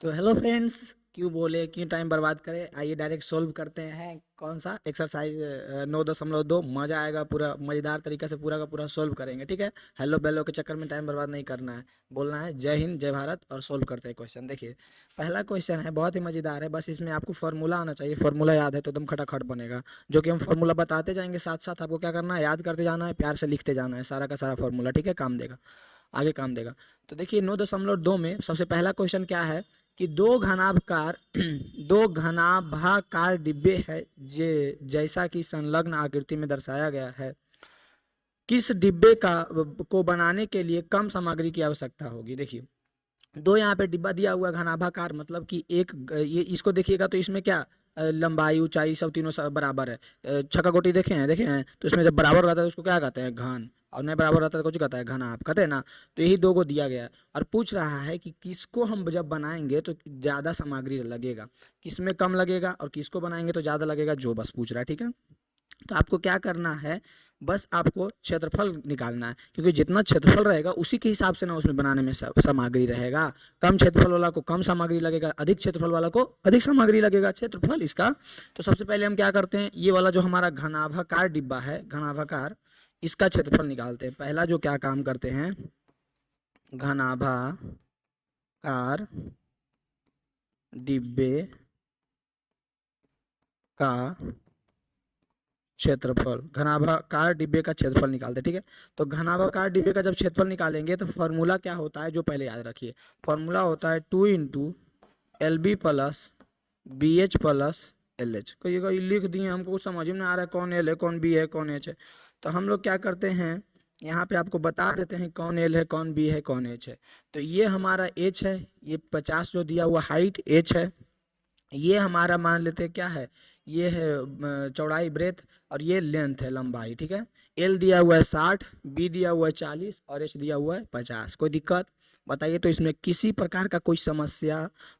तो hello friends, क्यों बोले क्यों टाइम बर्बाद करें, आइए डायरेक्ट सोल्व करते हैं। कौन सा एक्सरसाइज 9.2। मज़ा आएगा, पूरा मज़ेदार तरीके से पूरा का पूरा सोल्व करेंगे। ठीक है, हेलो बेलो के चक्कर में टाइम बर्बाद नहीं करना है, बोलना है जय हिंद जय भारत और सोल्व करते हैं क्वेश्चन। देखिए, पहला क्वेश्चन है, बहुत ही मज़ेदार है। बस इसमें आपको फार्मूला आना चाहिए, फार्मूला याद है तो एकदम खटाखट बनेगा। जो कि हम फार्मूला बताते जाएंगे, साथ साथ आपको क्या करना है, याद करते जाना है, प्यार से लिखते जाना है, सारा का सारा फार्मूला। ठीक है, काम देगा, आगे काम देगा। तो देखिए 9.2 में सबसे पहला क्वेश्चन क्या है कि दो घनाभाकार दो घनाभाकार डिब्बे है जे जैसा कि संलग्न आकृति में दर्शाया गया है। किस डिब्बे का को बनाने के लिए कम सामग्री की आवश्यकता होगी। देखिए, दो यहाँ पे डिब्बा दिया हुआ घनाभाकार, मतलब कि एक ये इसको देखिएगा तो इसमें क्या लंबाई ऊंचाई सब तीनों सब बराबर है। छक्का गोटी देखे हैं तो इसमें जब बराबर रहता है तो उसको क्या कहते हैं, घन, और नहीं बराबर रहता है तो कुछ कहता है घनाभ, कहते हैं ना। तो यही दो को दिया गया है और पूछ रहा है कि किसको हम जब बनाएंगे तो ज़्यादा सामग्री लगेगा, किसमें कम लगेगा और किसको बनाएंगे तो ज़्यादा लगेगा, जो बस पूछ रहा है। ठीक है, तो आपको क्या करना है, बस आपको क्षेत्रफल निकालना है, क्योंकि जितना क्षेत्रफल रहेगा उसी के हिसाब से ना उसमें बनाने में सामग्री रहेगा। कम क्षेत्रफल वाला को कम सामग्री लगेगा, अधिक क्षेत्रफल वाला को अधिक सामग्री लगेगा, क्षेत्रफल इसका। तो सबसे पहले हम क्या करते हैं, ये वाला जो हमारा घनाभाकार डिब्बा है, घनाभाकार, इसका क्षेत्रफल निकालते हैं। पहला जो क्या काम करते हैं, घनाभाकार डिब्बे का क्षेत्रफल, घनाभाकार डिब्बे का क्षेत्रफल निकालते हैं। ठीक है, तो घनाभाकार डिब्बे का जब क्षेत्रफल निकालेंगे तो फॉर्मूला क्या होता है, जो पहले याद रखिए, फॉर्मूला होता है 2 into L B plus B H plus L H. कोई लिख दिए, हमको कुछ समझ में नहीं आ रहा है कौन एल है कौन बी है कौन एच है। तो हम लोग क्या करते हैं, यहाँ पे आपको बता देते हैं कौन एल है कौन बी है कौन एच है। तो ये हमारा एच है, ये 50 जो दिया हुआ हाइट एच है। ये हमारा मान लेते हैं क्या है, ये है चौड़ाई ब्रेथ, और ये लेंथ है लंबाई। ठीक है, एल दिया हुआ है 60, बी दिया हुआ है 40 और एच दिया हुआ है 50। कोई दिक्कत बताइए, तो इसमें किसी प्रकार का कोई समस्या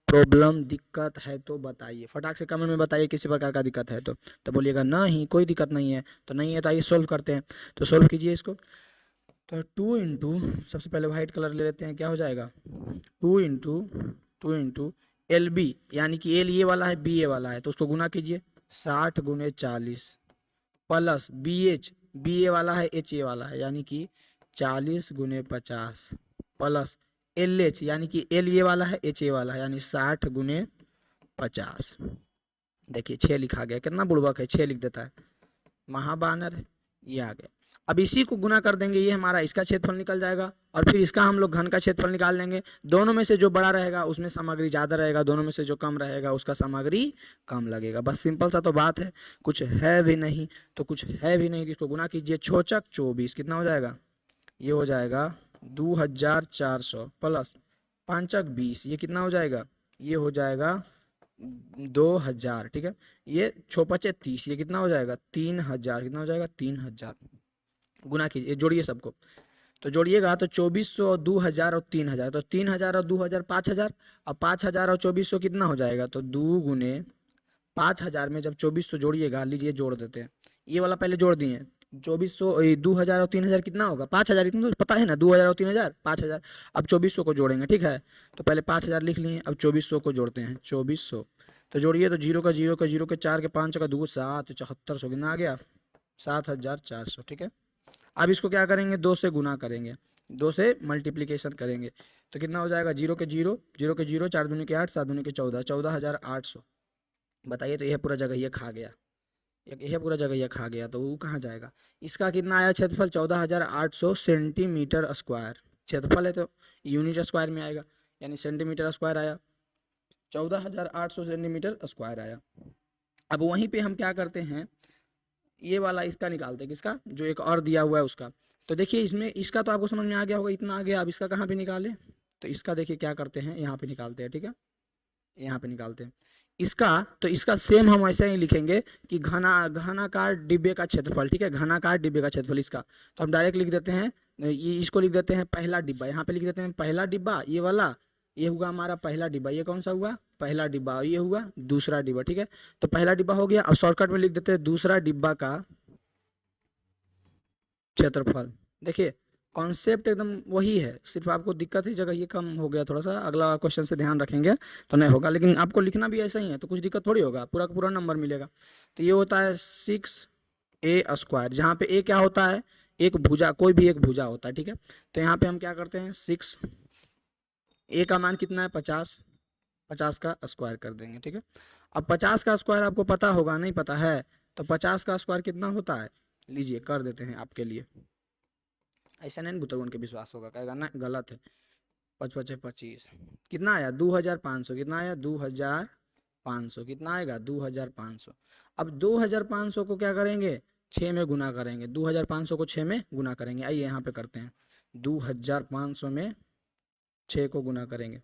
प्रॉब्लम दिक्कत है तो बताइए, फटाक से कमेंट में बताइए किसी प्रकार का दिक्कत है तो बोलिएगा नहीं कोई दिक्कत नहीं है। तो नहीं है तो आइए सोल्व करते हैं, तो सोल्व कीजिए इसको। तो 2 इंटू, सबसे पहले वाइट कलर ले लेते हैं, क्या हो जाएगा 2 इंटू एल बी, यानी कि एल ये वाला है बी ये वाला है, तो उसको गुना कीजिए 60 गुने 40 प्लस बी ए वाला है एच ए वाला है, यानी कि 40 गुने 50 प्लस एल एच, यानी कि एल ये वाला है एच ए वाला है, यानी 60 गुने 50। देखिए 6 लिखा गया, कितना बुड़बक है, 6 लिख देता है, महाबानर है, ये आ गया। अब इसी को गुना कर देंगे, ये हमारा इसका क्षेत्रफल निकल जाएगा, और फिर इसका हम लोग घन का क्षेत्रफल निकाल लेंगे। दोनों में से जो बड़ा रहेगा उसमें सामग्री ज़्यादा रहेगा, दोनों में से जो कम रहेगा उसका सामग्री कम लगेगा। बस सिंपल सा तो बात है, कुछ है भी नहीं तो कुछ है भी नहीं। इसको गुना कीजिए, छोचक 24 कितना हो जाएगा, ये हो जाएगा 2400 प्लस पाँचक 20, ये कितना हो जाएगा, ये हो जाएगा 2000। ठीक है, ये 6×5 = 30, ये कितना हो जाएगा 3000, कितना हो जाएगा 3000। गुना कीजिए, जोड़िए सबको, तो जोड़िएगा तो 2400 2000 और 3000, तो 3000 और 2000 5000, और 5000 और 2400 कितना हो जाएगा, तो 2 गुने 5000 में जब 2400 जोड़िएगा, लीजिए जोड़ देते हैं, ये वाला पहले जोड़ दिए 2400 2000 और 3000 कितना होगा 5000, इतना तो पता है ना, 2000 और 3000 5000। अब 2400 को जोड़ेंगे, ठीक है, तो पहले 5000 लिख लिए, अब 2400 को जोड़ते हैं, 2400 तो जोड़िए, तो 0 का 0 का 0 के 4 के 5 का 2 7 7400, कितना आ गया 7400। ठीक है, अब इसको क्या करेंगे, 2 से गुना करेंगे, 2 से मल्टीप्लिकेशन करेंगे, तो कितना हो जाएगा 0 के 0 0 के 0 4 दूनी के 8 7 दूनी के 14 14800। बताइए, तो यह पूरा जगह ये खा गया, यह पूरा जगह ये खा गया, तो वो कहाँ जाएगा। इसका कितना आया क्षेत्रफल 14800 सेंटीमीटर स्क्वायर, क्षेत्रफल है तो यूनिट स्क्वायर में आएगा, यानी सेंटीमीटर स्क्वायर आया, 14800 सेंटीमीटर स्क्वायर आया। अब वहीं पे हम क्या करते हैं, ये वाला इसका निकालते हैं, किसका, जो एक और दिया हुआ है उसका। तो देखिए इसमें इसका तो आपको समझ में आ गया होगा, इतना आ गया। अब इसका कहाँ पे निकाले, तो इसका देखिए क्या करते हैं, यहाँ पे निकालते हैं। ठीक है, यहाँ पे निकालते हैं इसका, तो इसका सेम हम ऐसे ही लिखेंगे कि घनाकार डिब्बे का क्षेत्रफल। ठीक है, घनाकार डिब्बे का क्षेत्रफल इसका, तो हम डायरेक्ट लिख देते हैं, ये इसको लिख देते हैं पहला डिब्बा, यहाँ पे लिख देते हैं पहला डिब्बा, ये वाला, ये हुआ हमारा पहला डिब्बा, ये कौन सा हुआ पहला डिब्बा, ये हुआ दूसरा डिब्बा। ठीक है, तो पहला डिब्बा हो गया। अब शॉर्टकट में लिख देते हैं दूसरा डिब्बा का क्षेत्रफल। देखिए कॉन्सेप्ट एकदम वही है, सिर्फ आपको दिक्कत ही जगह ये कम हो गया थोड़ा सा, अगला क्वेश्चन से ध्यान रखेंगे तो नहीं होगा, लेकिन आपको लिखना भी ऐसा ही है तो कुछ दिक्कत थोड़ी होगा, पूरा का पूरा नंबर मिलेगा। तो ये होता है 6a², जहाँ पे ए क्या होता है, एक भुजा, कोई भी एक भुजा होता है, ठीक है। तो यहाँ पे हम क्या करते हैं, 6, ए का मान कितना है 50, 50 का स्क्वायर कर देंगे, ठीक है। अब 50 का स्क्वायर आपको पता होगा, नहीं पता है तो 50 का स्क्वायर कितना होता है, लीजिए कर देते हैं आपके लिए। ऐसा नहीं बुतरवन के विश्वास होगा, कहेगा ना गलत है। 5 5 25 कितना आया 2500, कितना आया 2500, कितना आएगा 2500। अब 2500 को क्या करेंगे, 6 में गुना करेंगे, 2500 को 6 में गुना करेंगे। आइए यहाँ पे करते हैं, 2500 में 6 को गुना करेंगे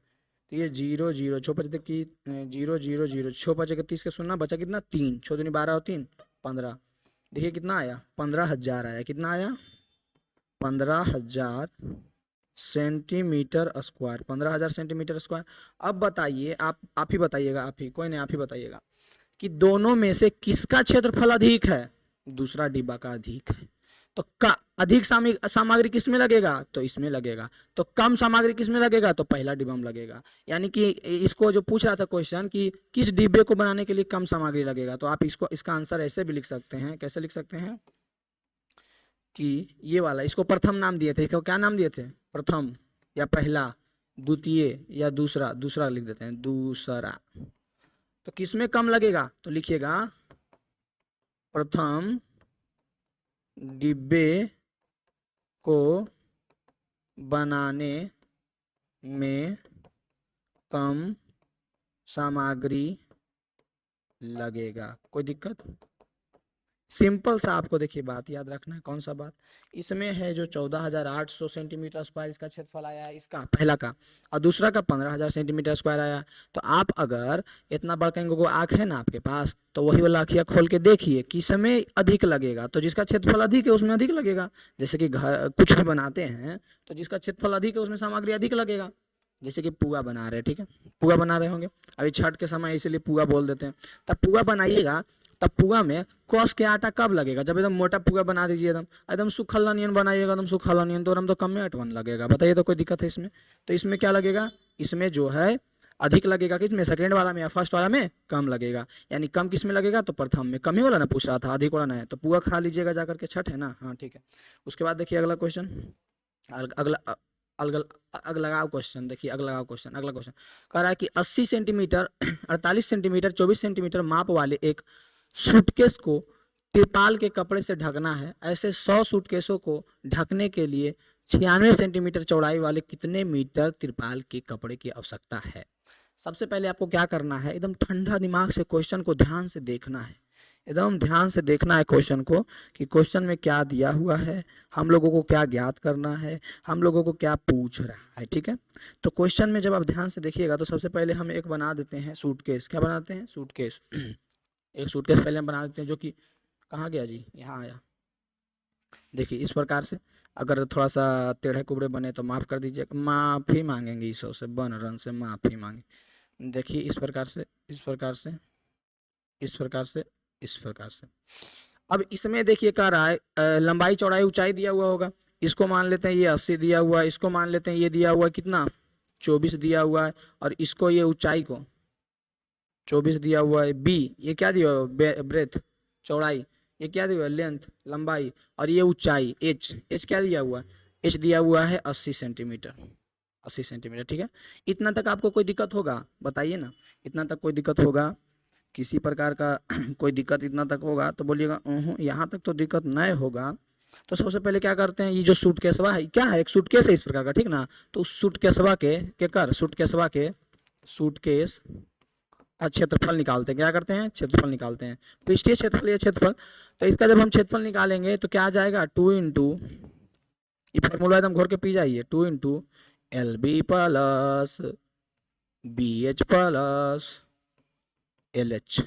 तो ये 0 0 छो पचे की 0 0 0 छो पचे के 30 के सुनना बचा कितना 3, 6 दूनी 12 और 3 15। देखिए कितना आया 15,000 आया, कितना आया 15,000 सेंटीमीटर स्क्वायर, 15,000 सेंटीमीटर स्क्वायर। अब बताइए, आप ही बताइएगा, आप ही, कोई नहीं, आप ही बताइएगा कि दोनों में से किसका क्षेत्रफल अधिक है, दूसरा डिब्बा का अधिक है। तो का अधिक सामग्री किस में लगेगा, तो इसमें लगेगा। तो कम सामग्री किस में लगेगा, तो पहला डिब्बा में लगेगा। यानी कि इसको जो पूछ रहा था क्वेश्चन कि किस डिब्बे को बनाने के लिए कम सामग्री लगेगा, तो आप इसको, इसका आंसर ऐसे भी लिख सकते हैं, कैसे लिख सकते हैं कि ये वाला, इसको प्रथम नाम दिए थे, इसको क्या नाम दिए थे, प्रथम या पहला, द्वितीय या दूसरा, दूसरा लिख देते हैं दूसरा। तो किसमें कम लगेगा, तो लिखिएगा प्रथम डिब्बे को बनाने में कम सामग्री लगेगा। कोई दिक्कत, सिंपल सा आपको देखिए बात याद रखना है। कौन सा बात, इसमें है जो 14,800 सेंटीमीटर स्क्वायर इसका क्षेत्रफल आया है, इसका पहला का, और दूसरा का 15,000 सेंटीमीटर स्क्वायर आया। तो आप अगर इतना बड़ा को आँख है ना आपके पास, तो वही वाला आँखिया खोल के देखिए किसमें अधिक लगेगा, तो जिसका क्षेत्रफल अधिक है उसमें अधिक लगेगा। जैसे कि घर कुछ भी बनाते हैं तो जिसका क्षेत्रफल अधिक है उसमें सामग्री अधिक लगेगा। जैसे कि पुआ बना रहे हैं, ठीक है, पुआ बना रहे होंगे अभी छठ के समय, इसीलिए पुआ बोल देते हैं। तब पुआ बनाइएगा, तब पुआ में कस के आटा कब लगेगा, जब एकदम मोटा पुआ बना दीजिए, एकदम एकदम सूखा अनियन बनाइएगा, एकदम सूखा अनियन, तो एकदम तो कम में अटवन लगेगा। बताइए तो कोई दिक्कत है इसमें, तो इसमें क्या लगेगा, इसमें जो है अधिक लगेगा, किसमें, सेकेंड वाला में या फर्स्ट वाला में कम लगेगा। यानी कम किस में लगेगा, तो प्रथम में। कम ही वाला ना पूछ रहा था, अधिक वाला ना है, तो पुआ खा लीजिएगा जाकर के, छठ है ना, हाँ ठीक है। उसके बाद देखिए अगला क्वेश्चन, अगला अगला क्वेश्चन देखिए, अगला क्वेश्चन कह रहा है कि 80 सेंटीमीटर 48 सेंटीमीटर 24 सेंटीमीटर माप वाले एक सूटकेस को तिरपाल के कपड़े से ढकना है। ऐसे 100 सूटकेसों को ढकने के लिए 96 सेंटीमीटर चौड़ाई वाले कितने मीटर तिरपाल के कपड़े की आवश्यकता है। सबसे पहले आपको क्या करना है, एकदम ठंडा दिमाग से क्वेश्चन को ध्यान से देखना है, एकदम ध्यान से देखना है क्वेश्चन को, कि क्वेश्चन में क्या दिया हुआ है, हम लोगों को क्या ज्ञात करना है, हम लोगों को क्या पूछ रहा है, ठीक है। तो क्वेश्चन में जब आप ध्यान से देखिएगा तो सबसे पहले हम एक बना देते हैं सूटकेस। क्या बनाते हैं, सूटकेस एक सूटकेस पहले हम बना देते हैं, जो कि कहाँ गया जी, यहाँ आया। देखिए इस प्रकार से, अगर थोड़ा सा टेढ़े कुबड़े बने तो माफ़ कर दीजिए, माफ़ी मांगेंगे ईश्वर से, बन रन से माफ़ी मांगे। देखिए इस प्रकार से, इस प्रकार से, इस प्रकार से, इस प्रकार से। अब इसमें देखिए कह रहा है लंबाई चौड़ाई ऊंचाई दिया हुआ होगा, इसको मान लेते हैं ये 80 दिया हुआ है, इसको मान लेते हैं ये दिया हुआ है कितना 24 दिया हुआ है, और इसको ये ऊंचाई को 24 दिया हुआ है। बी ये क्या दिया हुआ है, ब्रेथ चौड़ाई, ये क्या दिया हुआ है, लेंथ लंबाई, और ये ऊंचाई एच, एच क्या दिया हुआ है, एच दिया हुआ है 80 सेंटीमीटर, 80 सेंटीमीटर, ठीक है। इतना तक आपको कोई दिक्कत होगा, बताइए ना, इतना तक कोई दिक्कत होगा, किसी प्रकार का कोई दिक्कत इतना तक होगा तो बोलिएगा यहाँ तक तो दिक्कत नहीं होगा। तो सबसे पहले क्या करते हैं, ये जो सूटकेसवा है, क्या है, एक सूटकेस है इस प्रकार का, ठीक ना। तो उस सूटकेसवा के कर सूटकेसवा के सूटकेस का क्षेत्रफल निकालते हैं। क्या करते हैं, क्षेत्रफल निकालते हैं, पृष्ठीय क्षेत्रफल या क्षेत्रफल। तो इसका जब हम क्षेत्रफल निकालेंगे तो क्या आ जाएगा, 2 इंटू, ये फॉर्मूला एकदम घोर के पी जाइए, 2 into LB plus BH plus LH,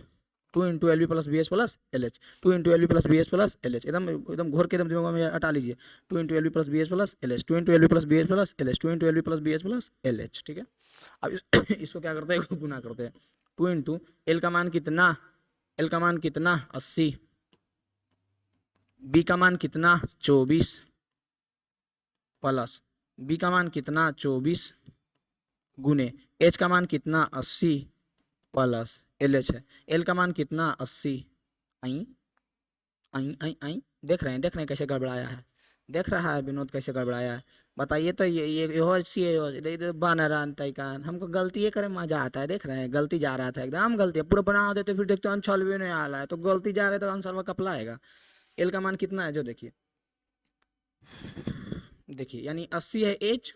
2 into LB plus BH plus LH, 2 into LB plus BH plus LH, एकदम एकदम घोर के एकदम दिमाग में हटा लीजिए, 2 into LB plus BH plus LH, 2 into LB plus BH plus LH, 2 into LB plus BH plus LH, ठीक है। अब इसको क्या करते हैं, गुना करते हैं, 2 इंटू L का मान कितना, L का मान कितना 80, B का मान कितना 24, प्लस बी का मान कितना 24 गुने एच का मान कितना 80 प्लस एल एच है, एल का मान कितना 80। आई आई आई आई देख रहे हैं कैसे गड़बड़ाया है, देख रहा है विनोद कैसे गड़बड़ाया है। बताइए तो ये हो सी बानरान तैकान हमको गलती करे मजा आता है। देख रहे हैं गलती जा रहा था, एकदम गलती है पूरा बना देते फिर देखते हैं छल भी नहीं आ रहा है, तो गलती जा रहा है तो आंसर वो कपला आएगा। एल का मान कितना है जो देखिए यानी 80 है एच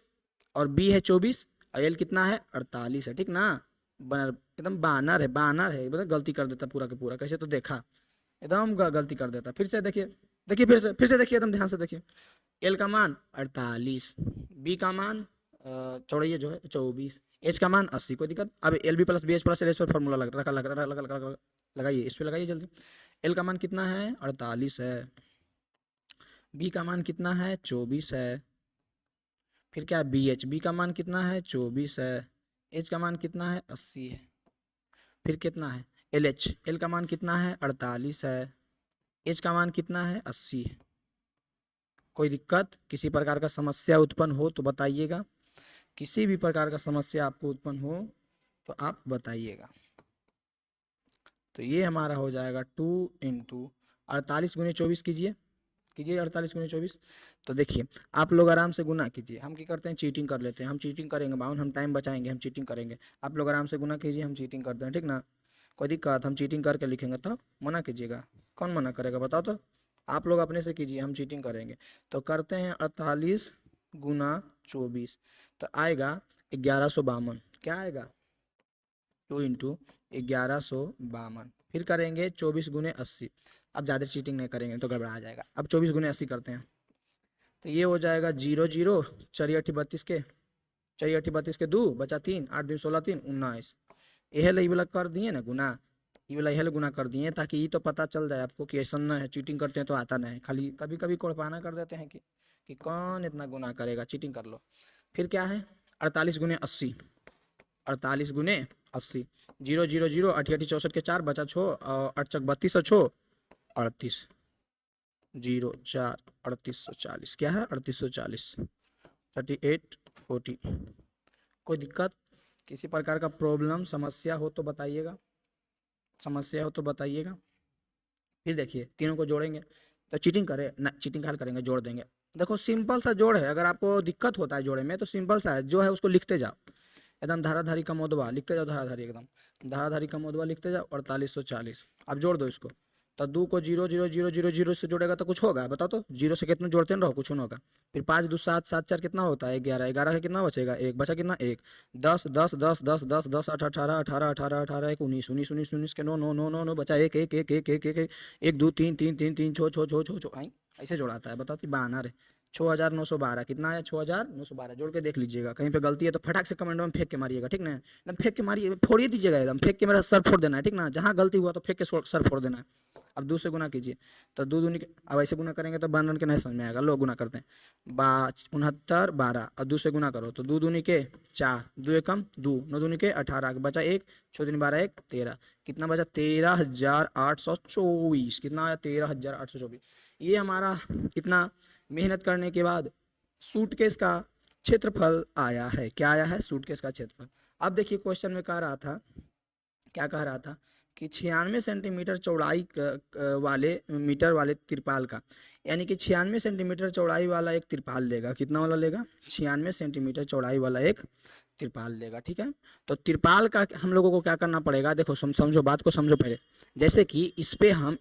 और बी है 24 और एल कितना है 48 है, ठीक ना। एकदम बानर है मतलब गलती कर देता पूरा का पूरा, कैसे तो देखा एकदम गलती कर देता। फिर से देखिए फिर से देखिए एकदम ध्यान से देखिए। एल का मान 48, बी का मान चौड़ैया जो है 24, एच का मान 80, कोई दिक्कत। अब L B plus B H plus L H पर फॉर्मूला लगाइए, इस पर लगाइए जल्दी। एल का मान कितना है 48 है, बी का मान कितना है 24 है, फिर क्या है बी का मान कितना है 24 है, एच का मान कितना है 80 है, फिर कितना है एल का मान कितना है 48 है, एच का मान कितना है 80 है। कोई दिक्कत किसी प्रकार का समस्या उत्पन्न हो तो बताइएगा, किसी भी प्रकार का समस्या आपको उत्पन्न हो तो आप बताइएगा। तो ये हमारा हो जाएगा 2 इंटू 48 गुने 24 कीजिए 48 गुने 24। तो देखिए आप लोग आराम से गुना कीजिए, हम क्या करते हैं चीटिंग कर लेते हैं, हम चीटिंग करेंगे बाउन, हम टाइम बचाएंगे, हम चीटिंग करेंगे। आप लोग आराम से गुना कीजिए, हम चीटिंग करते हैं, ठीक ना। कोई दिक्कत हम चीटिंग करके लिखेंगे तो मना कीजिएगा, कौन मना करेगा बताओ तो। आप लोग अपने से कीजिए, हम चीटिंग करेंगे। तो करते हैं 48 गुना 24 तो आएगा 1152, क्या आएगा 2 इंटू 1152। फिर करेंगे 24 गुने 80, अब ज़्यादा चीटिंग नहीं करेंगे तो गड़बड़ा जाएगा। अब 24 गुने 80 करते हैं तो ये हो जाएगा 0 0 4 8 32 के 2 बचा 3 8 2 16 3 19। यह वाला कर दिए ना गुना, ये वाला यह गुना कर दिए ताकि ये तो पता चल जाए आपको कि ऐसा ना है चीटिंग करते हैं तो आता नहीं है, खाली कभी कभी कोड़पाना कर देते हैं कि कौन इतना गुना करेगा, चीटिंग कर लो। फिर क्या है 48 गुने 80, 48 गुने 80 0 0 0 8 8 64 के 4 बचा 6 और 8 चक 32 6 38 0 4 3840, क्या है 3840 38 40। कोई दिक्कत किसी प्रकार का प्रॉब्लम समस्या हो तो बताइएगा, फिर देखिए तीनों को जोड़ेंगे तो चीटिंग करें ना, चीटिंग का हल करेंगे जोड़ देंगे। देखो सिंपल सा जोड़ है, अगर आपको दिक्कत होता है जोड़े में तो सिंपल सा है, जो है उसको लिखते जाओ एकदम धाराधारी का मोदवा लिखते जाओ, एकदम धाराधारी का मोदवा लिखते जाओ 4840। अब जोड़ दो इसको तो 2 को 0 0 0 0 0 से जोड़ेगा तो कुछ होगा बताओ तो, 0 से कितना जोड़ते रहो कुछ नहीं होगा। फिर 5 2 7 7 4 कितना होता है 11, 11 का कितना बचेगा 1 बचा कितना 1 10 10 10 10 10 10 8 18 18 18 18 1 19 19 19 19 के 9 9 9 9 9 बचा 1 1 1 1 1 1 1 2 3 3 3 3 छो छो छो छो छो आई ऐसे जोड़ाता है बताती बानर है। 6912 कितना है 6912, जोड़ के देख लीजिएगा, कहीं पे गलती है तो फटाक से कमेंट में फेंक के मारिएगा, ठीक ना। एकदम फेंक के मारिए, फोड़िए दीजिएगा, एकदम फेंक के मेरा सर फोड़ देना है, ठीक ना। जहाँ गलती हुआ तो फेंक के सर फोड़ देना है। अब 2 से गुना कीजिए तो 2 दूनी अब ऐसे गुना करेंगे तो बनन के नहीं समझ में आएगा, लो गुना करते हैं 69 12 और 2 से गुना करो तो 2 दूनी के 4 2 एकम 2 9 दूनी के 18 बचा 1 6 दूनी 12 1 13 कितना बचा 13824, कितना आया 13824। ये हमारा इतना मेहनत करने के बाद सूटकेस का क्षेत्रफल आया है। क्या आया है सूटकेस का क्षेत्रफल। अब देखिए क्वेश्चन में कह रहा था, क्या कह रहा था कि 96 सेंटीमीटर चौड़ाई वाले मीटर वाले तिरपाल का, यानी कि 96 सेंटीमीटर चौड़ाई वाला एक तिरपाल लेगा, कितना वाला लेगा 96 सेंटीमीटर चौड़ाई वाला एक तिरपाल लेगा, ठीक है। तो तिरपाल का हम लोगों को क्या करना पड़ेगा, देखो समझो बात को समझो पहले। जैसे कि इस पे हम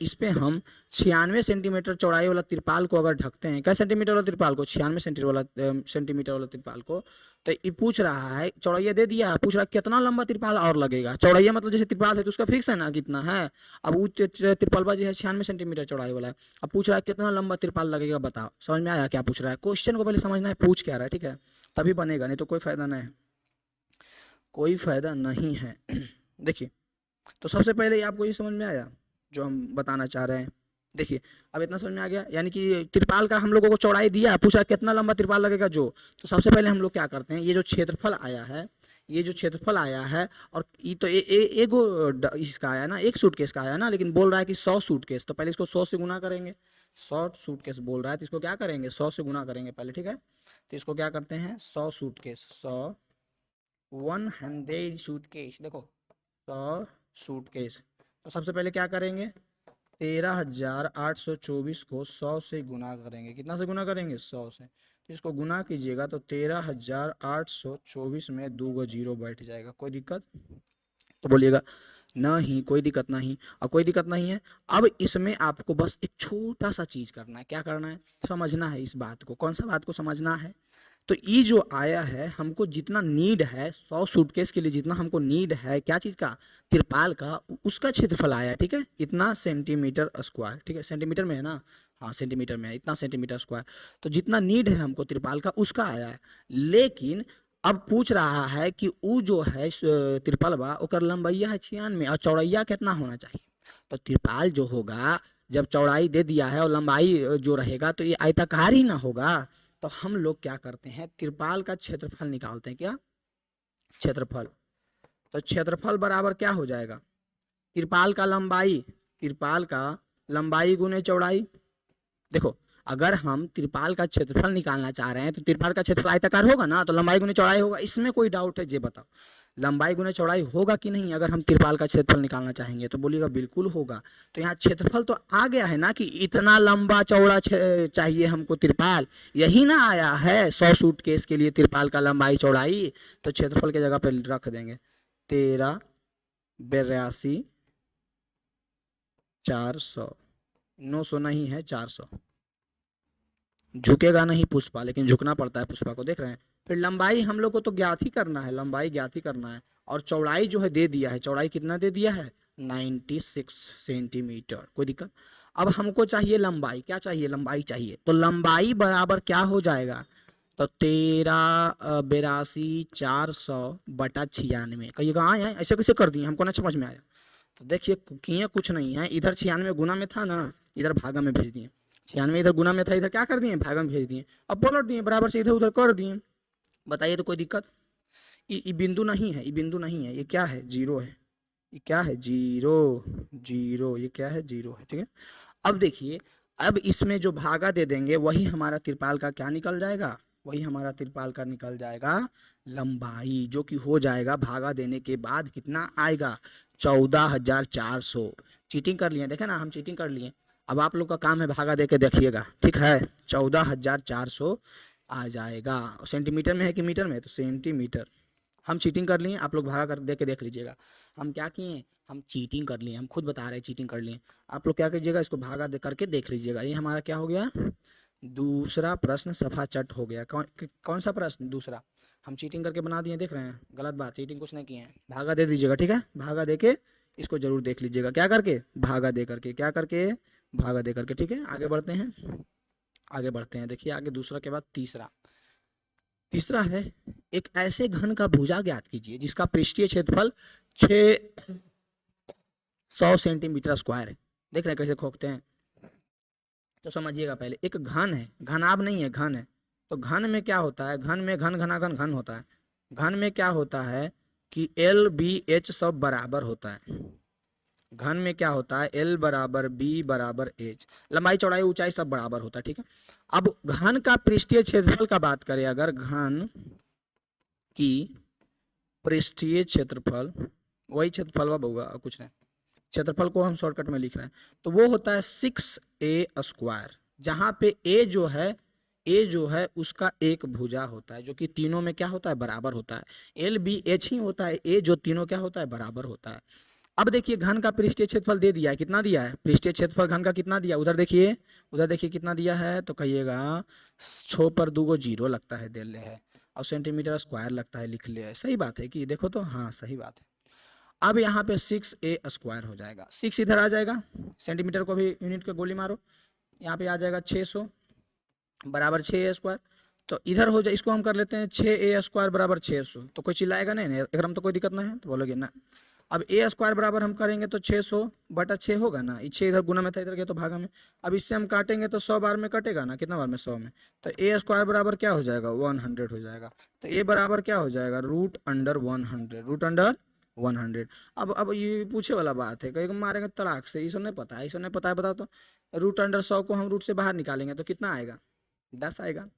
96 सेंटीमीटर चौड़ाई वाला तिरपाल को अगर ढकते हैं, क्या सेंटीमीटर वाला तिरपाल को 96 सेंटीमीटर वाला तिरपाल को, तो ये पूछ रहा है चौड़ैया दे दिया, पूछ रहा है कितना लंबा तिरपाल और लगेगा। चौड़ैया मतलब जैसे तिरपाल है तो उसका फिक्स है ना कितना है। अब वो तिरपालबा जो है 96 सेंटीमीटर चौड़ाई वाला है, अब पूछ रहा है कितना लंबा तिरपाल लगेगा बताओ। समझ में आया क्या पूछ रहा है, क्वेश्चन को पहले समझना है पूछ क्या रहा है, ठीक है, तभी बनेगा, नहीं तो कोई फायदा नहीं है, कोई फायदा नहीं है। देखिए तो सबसे पहले आपको ये समझ में आया जो हम बताना चाह रहे हैं। देखिए अब इतना समझ में आ गया, यानी कि तिरपाल का हम लोगों को चौड़ाई दिया, पूछा कितना लंबा तिरपाल लगेगा जो। तो सबसे पहले हम लोग क्या करते हैं, ये जो क्षेत्रफल आया है, ये जो क्षेत्रफल आया है, और ये तो एगो इसका आया ना, एक सूटकेस का आया ना, लेकिन बोल रहा है कि 100 सूटकेस, तो पहले इसको 100 से गुना करेंगे। 100 सूटकेस बोल रहा है तो इसको क्या करेंगे 100 से गुना करेंगे पहले, ठीक है। तो इसको क्या करते हैं 100 सूटकेस, 100 सूटकेस, देखो 100 सूटकेस। तो सबसे पहले क्या करेंगे 13,824 को 100 से गुना करेंगे। कितना से गुना करेंगे 100 से। तो इसको गुना कीजिएगा तो 13,824 में 2 गो जीरो बैठ जाएगा। कोई दिक्कत? तो बोलिएगा नहीं, कोई दिक्कत नहीं। अब कोई दिक्कत नहीं है। अब इसमें आपको बस एक छोटा सा चीज करना है। क्या करना है? समझना है इस बात को। कौन सा बात को समझना है? तो ये जो आया है हमको जितना नीड है 100 सूटकेस के लिए, जितना हमको नीड है क्या चीज़ का, तिरपाल का, उसका क्षेत्रफल आया। ठीक है, इतना सेंटीमीटर स्क्वायर। ठीक है, सेंटीमीटर में है ना, हाँ सेंटीमीटर में है, इतना सेंटीमीटर स्क्वायर। तो जितना नीड है हमको तिरपाल का उसका आया है। लेकिन अब पूछ रहा है कि वो जो है तिरपालवा ओकर लंबैया है 96 और चौड़ैया कितना होना चाहिए। तो तिरपाल जो होगा जब चौड़ाई दे दिया है और लंबाई जो रहेगा तो ये आयताकार ही ना होगा। तो हम लोग क्या करते हैं तिरपाल का क्षेत्रफल निकालते हैं। क्या क्षेत्रफल? तो क्षेत्रफल बराबर क्या हो जाएगा तिरपाल का लंबाई गुने चौड़ाई। देखो अगर हम तिरपाल का क्षेत्रफल निकालना चाह रहे हैं तो तिरपाल का क्षेत्रफल आयताकार होगा ना, तो लंबाई गुने चौड़ाई होगा। इसमें कोई डाउट है? ये बताओ लंबाई गुने चौड़ाई होगा कि नहीं अगर हम तिरपाल का क्षेत्रफल निकालना चाहेंगे? तो बोलिएगा बिल्कुल होगा। तो यहाँ क्षेत्रफल तो आ गया है ना कि इतना लंबा चौड़ा चाहिए हमको तिरपाल, यही ना आया है 100 सूटकेस के लिए तिरपाल का लंबाई चौड़ाई। तो क्षेत्रफल के जगह पे रख देंगे 13,82,400, 900 नहीं है 400। झुकेगा नहीं पुष्पा, लेकिन झुकना पड़ता है पुष्पा को, देख रहे हैं। फिर लंबाई हम लोग को तो ज्ञात ही करना है, लंबाई ज्ञात ही करना है। और चौड़ाई जो है दे दिया है, चौड़ाई कितना दे दिया है 96 सेंटीमीटर। कोई दिक्कत? अब हमको चाहिए लंबाई। क्या चाहिए? लंबाई चाहिए। तो लंबाई बराबर क्या हो जाएगा? तो 13,82,400 बटा 96। कहिएगा हाँ यार ऐसे कैसे कर दिए, हमको ना समझ में आया। तो देखिए किए कुछ नहीं है, इधर 96 गुना में था ना, इधर भागा में भेज दिए। 96 इधर गुना में था, इधर क्या कर दिए भागा में भेज दिए। अब पलट दिए बराबर से इधर उधर कर दिए। बताइए तो कोई दिक्कत? ये बिंदु नहीं है, ये बिंदु नहीं है, ये क्या है जीरो है। ये क्या है जीरो, जीरो, ये क्या है जीरो है। ठीक है, अब देखिए अब इसमें जो भागा दे देंगे वही हमारा तिरपाल का क्या निकल जाएगा, वही हमारा तिरपाल का निकल जाएगा लंबाई, जो कि हो जाएगा भागा देने के बाद कितना आएगा 14,400। चीटिंग कर लिए, देखे ना हम चीटिंग कर लिए। अब आप लोग का काम है भागा दे के देखिएगा। ठीक है, 14,400 आ जाएगा। सेंटीमीटर में है कि मीटर में? तो सेंटीमीटर। हम चीटिंग कर लिए, आप लोग भागा कर दे के देख लीजिएगा। हम क्या किए, हम चीटिंग कर लिए, हम खुद बता रहे हैं चीटिंग कर लिए। आप लोग क्या कीजिएगा, इसको भागा दे करके देख लीजिएगा। ये हमारा क्या हो गया, दूसरा प्रश्न सफा चट हो गया। कौन सा प्रश्न? दूसरा। हम चीटिंग करके बना दिए, देख रहे हैं, गलत बात, चीटिंग कुछ नहीं किए हैं। भागा दे दीजिएगा। ठीक है, भागा दे के इसको जरूर देख लीजिएगा। क्या करके? भागा दे करके। क्या करके? भागा दे करके। ठीक है, आगे बढ़ते हैं, आगे बढ़ते हैं। देखिए आगे दूसरा के बाद तीसरा। तीसरा है एक ऐसे घन का भुजा ज्ञात कीजिए जिसका पृष्ठीय क्षेत्रफल 600 सेंटीमीटर स्क्वायर है। देख रहे हैं कैसे खोखते हैं? तो समझिएगा पहले, एक घन है, घनाभ नहीं है, घन है। तो घन में क्या होता है, घन में घन घना घन घन होता है। घन में क्या होता है कि एल बी एच सब बराबर होता है। घन में क्या होता है, एल बराबर बी बराबर एच, लंबाई चौड़ाई ऊंचाई सब बराबर होता है। ठीक है, अब घन का पृष्ठीय क्षेत्रफल का बात करें, अगर घन की पृष्ठीय क्षेत्रफल, वही क्षेत्रफल होगा कुछ नहीं, क्षेत्रफल को हम शॉर्टकट में लिख रहे हैं, तो वो होता है 6a स्क्वायर, जहाँ पे a जो है उसका एक भुजा होता है जो कि तीनों में क्या होता है, बराबर होता है। एल बी एच ही होता है, a जो तीनों क्या होता है, बराबर होता है। अब देखिए घन का पृष्ठीय क्षेत्रफल दे दिया है, कितना दिया है पृष्ठीय क्षेत्रफल घन का, कितना दिया, उधर देखिए, उधर देखिए कितना दिया है। तो कहिएगा 6 पर 2 गो जीरो लगता है, दे ले है, और सेंटीमीटर स्क्वायर लगता है, लिख ले है। सही बात है कि देखो तो, हाँ सही बात है। अब यहाँ पे 6a स्क्वायर हो जाएगा, 6 इधर आ जाएगा, सेंटीमीटर को भी यूनिट के गोली मारो, यहाँ पे आ जाएगा 600 बराबर 6a स्क्वायर। तो इधर हो जाए, इसको हम कर लेते हैं 6a स्क्वायर बराबर 600। तो कोई चिल्लाएगा नहीं, एकदम तो कोई दिक्कत नहीं है, तो बोलोगे ना। अब a स्क्वायर बराबर हम करेंगे तो 600 बटा 6 होगा ना, ये 6 इधर गुना में था, इधर गया तो भागा में। अब इससे हम काटेंगे तो 100 बार में कटेगा ना, कितना बार में, 100 में। तो a स्क्वायर बराबर क्या हो जाएगा, 100 हो जाएगा। तो a बराबर क्या हो जाएगा, रूट अंडर 100, रूट अंडर 100। अब ये पूछे वाला बात है, कहीं मारेंगे तड़ाक से, इसको नहीं पता है, इसको नहीं पता है, बताओ तो। रूट अंडर 100 को हम रूट से बाहर निकालेंगे तो कितना आएगा, 10 आएगा।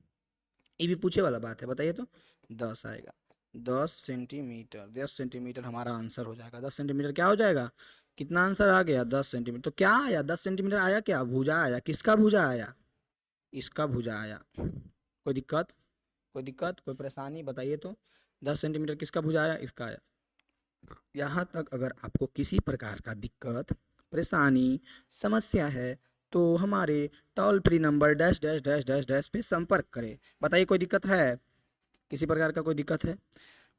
ये भी पूछे वाला बात है, बताइए तो 10 आएगा। 10 सेंटीमीटर हमारा आंसर हो जाएगा। 10 सेंटीमीटर क्या हो जाएगा, कितना आंसर आ गया 10 सेंटीमीटर। तो क्या आया 10 सेंटीमीटर आया, क्या भुजा आया, किसका भुजा आया, इसका भुजा आया। कोई दिक्कत, कोई दिक्कत, कोई परेशानी बताइए तो। 10 सेंटीमीटर किसका भुजा आया, इसका आया। यहाँ तक अगर आपको किसी प्रकार का दिक्कत, परेशानी, समस्या है तो हमारे toll free number dash dash dash dash dash पे संपर्क करें। बताइए कोई दिक्कत है, किसी प्रकार का कोई दिक्कत है,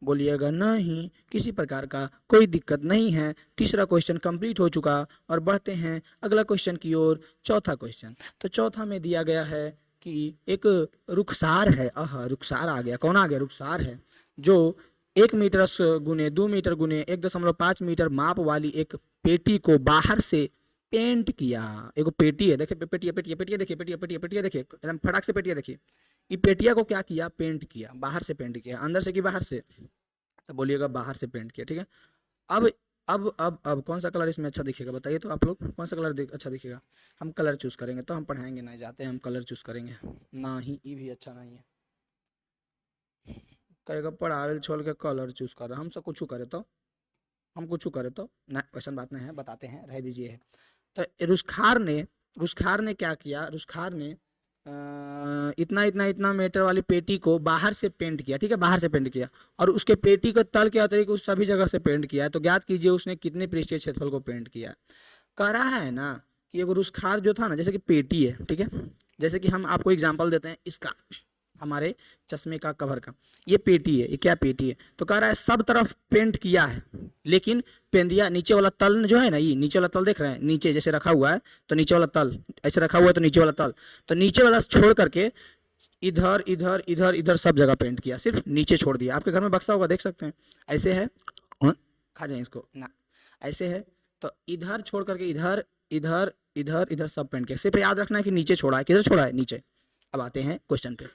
बोलिएगा नहीं, किसी प्रकार का कोई दिक्कत नहीं है। तीसरा क्वेश्चन कंप्लीट हो चुका और बढ़ते हैं अगला क्वेश्चन की ओर। चौथा क्वेश्चन, तो चौथा में दिया गया है कि एक रुखसार है, रुखसार आ गया, कौन आ गया, रुखसार है, जो 1 मीटर गुने 2 मीटर गुने 1.5 मीटर माप वाली एक पेटी को बाहर से पेंट किया। एक पेटी है, देखिए पेटिया पेटिया पेटिया देखिए, पेटिया पेटिया पेटिया देखिए, एकदम फटाक से पेटिया देखिए। ये पेटिया को क्या किया, पेंट किया, बाहर से पेंट किया, अंदर से कि बाहर से, तो बोलिएगा बाहर से पेंट किया, ठीक है। अब अब कौन सा कलर इसमें अच्छा दिखेगा, बताइए तो आप लोग, कौन सा कलर अच्छा दिखेगा। हम कलर चूज करेंगे, तो हम पढ़ाएंगे नहीं जाते हैं, हम कलर चूज करेंगे। ना ही ये भी अच्छा नहीं है, कहेगा पढ़ावे छोड़ के कलर चूज कर, हम सब कुछ करे तो, हम कुछ करे तो ना, वैसा बात नहीं है, बताते हैं, रह दीजिए। तो रुस्खार ने क्या किया, रुस्खार ने इतना इतना इतना मीटर वाली पेटी को बाहर से पेंट किया, ठीक है, बाहर से पेंट किया, और उसके पेटी के तल के अतिरिक्त उस सभी जगह से पेंट किया है। तो ज्ञात कीजिए उसने कितने पृष्ठीय क्षेत्रफल को पेंट किया। कह रहा है ना कि एक रुस्खार जो था ना, जैसे कि पेटी है, ठीक है, जैसे कि हम आपको एग्जाम्पल देते हैं इसका, हमारे चश्मे का कवर का, ये पेटी है, ये क्या पेटी है, तो कह रहा है सब तरफ पेंट किया है, लेकिन पेंदिया नीचे वाला तल जो है ना, ये नीचे वाला तल देख रहे हैं, नीचे जैसे रखा हुआ है, तो नीचे वाला तल ऐसे रखा हुआ है, तो नीचे वाला तल, तो नीचे वाला छोड़ करके इधर इधर इधर इधर सब जगह पेंट किया, सिर्फ नीचे छोड़ दिया। आपके घर में बक्सा होगा, देख सकते हैं, ऐसे है, खा जाए इसको ना, ऐसे है, तो इधर छोड़ करके इधर इधर इधर इधर सब पेंट किया। सिर्फ याद रखना है कि नीचे छोड़ा है, किधर छोड़ा है, नीचे। अब आते हैं क्वेश्चन पे।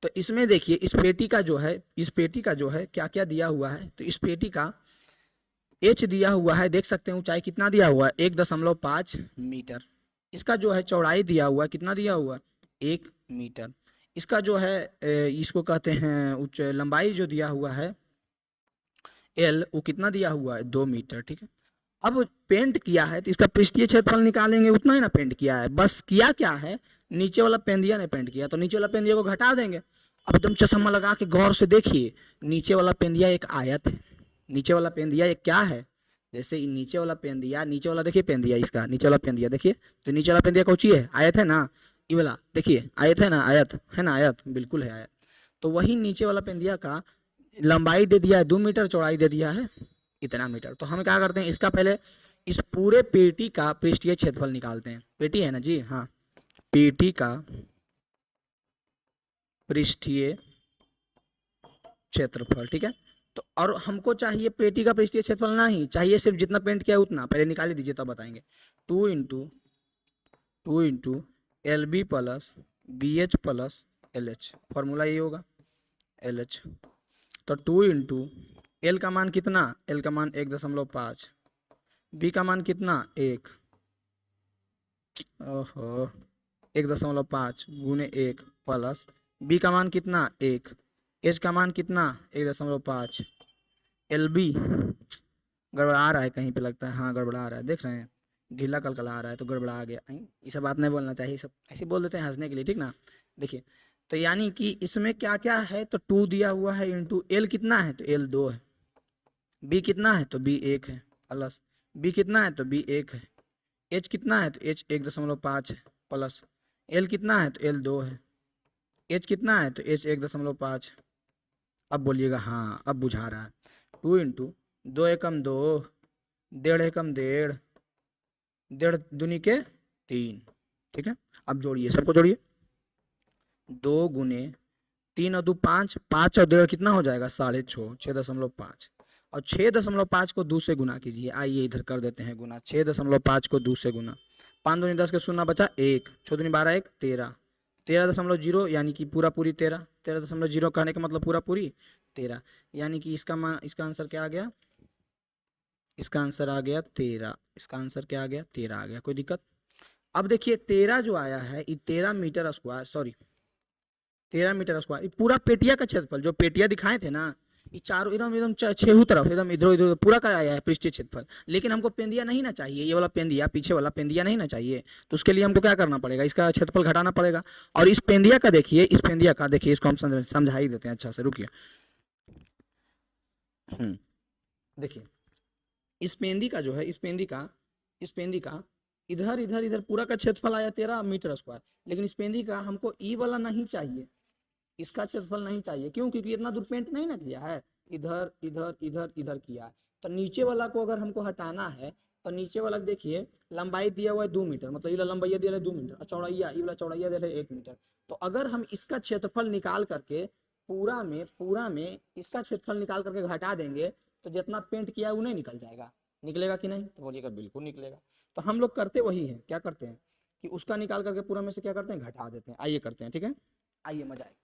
तो इसमें देखिए इस पेटी का जो है, इस पेटी का जो है क्या क्या दिया हुआ है, तो इस पेटी का एच दिया हुआ है, देख सकते हैं, ऊंचाई कितना दिया हुआ है 1.5 मीटर। इसका जो है चौड़ाई दिया हुआ है, कितना दिया हुआ है 1 मीटर। इसका जो है इसको कहते हैं उच्च लंबाई जो दिया हुआ है एल, वो कितना दिया हुआ है 2 मीटर, ठीक है। अब पेंट किया है तो इसका पृष्ठीय क्षेत्रफल निकालेंगे, उतना ही ना पेंट किया है, बस किया क्या है, नीचे वाला पेंदिया ने पेंट किया, तो नीचे वाला पेंदिया को घटा देंगे। अब एकदम चश्मा लगा के गौर से देखिए, नीचे वाला पेंदिया एक आयत है, नीचे वाला पेंदिया एक क्या है, जैसे नीचे वाला पेंदिया, नीचे वाला देखिए पेंदिया, इसका नीचे वाला पेंदिया देखिए, तो नीचे वाला पेंदिया कौन सी है, आयत है ना, ये वाला देखिए आयत है ना, आयत है ना, आयत बिल्कुल है आयत। तो वही नीचे वाला पेंदिया का लंबाई दे दिया है 2 मीटर, चौड़ाई दे दिया है इतना मीटर। तो हम क्या करते हैं, इसका पहले इस पूरे पेटी का पृष्ठीय क्षेत्रफल निकालते हैं। पेटी है ना जी, हाँ, पेटी का पृष्ठीय क्षेत्रफल, ठीक है। तो और हमको चाहिए पेटी का पृष्ठीय क्षेत्रफल, ना ही चाहिए सिर्फ जितना पेंट किया उतना, पहले निकाल दीजिए तब बताएंगे। 2 into L B plus B H plus L H, formula ये होगा एल एच। तो 2 इंटू एल का मान कितना, एल का मान 1.5, बी का मान कितना 1, ओहो 1.5 गुने 1 प्लस बी का मान कितना 1, एच का मान कितना 1.5, एल बी गड़बड़ा रहा है कहीं पे, लगता है, हाँ गड़बड़ा रहा है, देख रहे हैं ढीला कलकला आ रहा है, तो गड़बड़ा गया। ये सब बात नहीं बोलना चाहिए, सब ऐसे बोल देते हैं हंसने के लिए, ठीक ना। देखिए तो यानी कि इसमें क्या क्या है, तो 2 दिया हुआ है, इंटू एल कितना है, तो एल 2 है, बी कितना है, तो बी 1 है, प्लस बी कितना है, तो बी 1 है, एच कितना है, तो एच 1.5 है, प्लस एल कितना है, तो एल 2 है, एच कितना है, तो एच 1.5। अब बोलिएगा हाँ, अब बुझा रहा है। 2 इंटू 2 एकम 2, 1.5 एकम 1.5, 1.5 दूनी के 3, ठीक है। अब जोड़िए, सबको जोड़िए, 2 गुने 3 और 2 5, 5 और 1.5 कितना हो जाएगा 6.5, 6.5, और 6.5 को 2 से गुना कीजिए। आइए इधर कर देते हैं गुना, 6.5 को 2 से गुना, 5 दूनी 10 के शून्य बचा 1, 6 दूनी 12 1 13, 13.0 यानी कि पूरा पूरी 13, 13.0 कहने का मतलब पूरा पूरी 13, यानी कि इसका मान, इसका आंसर क्या आ गया, इसका आंसर आ गया 13, इसका आंसर क्या आ गया 13 आ गया। कोई दिक्कत। अब देखिए 13 जो आया है ये 13 metre square, sorry 13 metre square. ये पूरा पेटिया का क्षेत्रफल, जो पेटिया दिखाए थे ना, ये चारों एकदम एकदम छेहू तरफ एकदम इधर इधर पूरा का आया है पृष्ठीय क्षेत्रफल। लेकिन हमको पेंदिया नहीं ना चाहिए, ये वाला पेंदिया पीछे वाला पेंदिया नहीं ना चाहिए, तो उसके लिए हमको क्या करना पड़ेगा, इसका क्षेत्रफल घटाना पड़ेगा। और इस पेंदिया का देखिए, इस पेंदिया का देखिए, इसको हम समझा ही देते हैं अच्छा से, रुकिए। देखिए इस पेंदी का जो है, इस पेंदी का इधर इधर इधर पूरा का क्षेत्रफल आया 13 मीटर स्क्वायर। लेकिन इस पेंदी का हमको ई वाला नहीं चाहिए, इसका क्षेत्रफल नहीं चाहिए। क्यों? क्योंकि इतना दूर पेंट नहीं ना किया है, इधर इधर इधर इधर किया है। तो नीचे वाला को अगर हमको हटाना है, तो नीचे वाला देखिए लंबाई दिया हुआ है 2 मीटर, मतलब ये लंबाई दिया है 2 मीटर, और चौड़ाइया ये वाला चौड़ाइया दिया है 1 मीटर। तो अगर हम इसका क्षेत्रफल निकाल करके पूरा में इसका क्षेत्रफल निकाल करके घटा देंगे, तो जितना पेंट किया है वो नहीं निकल जाएगा। निकलेगा कि नहीं? तो बोलिएगा बिल्कुल निकलेगा। तो हम लोग करते वही है, क्या करते हैं कि उसका निकाल करके पूरा में से क्या करते हैं, घटा देते हैं। आइए करते हैं, ठीक है, आइए मजा आएगा।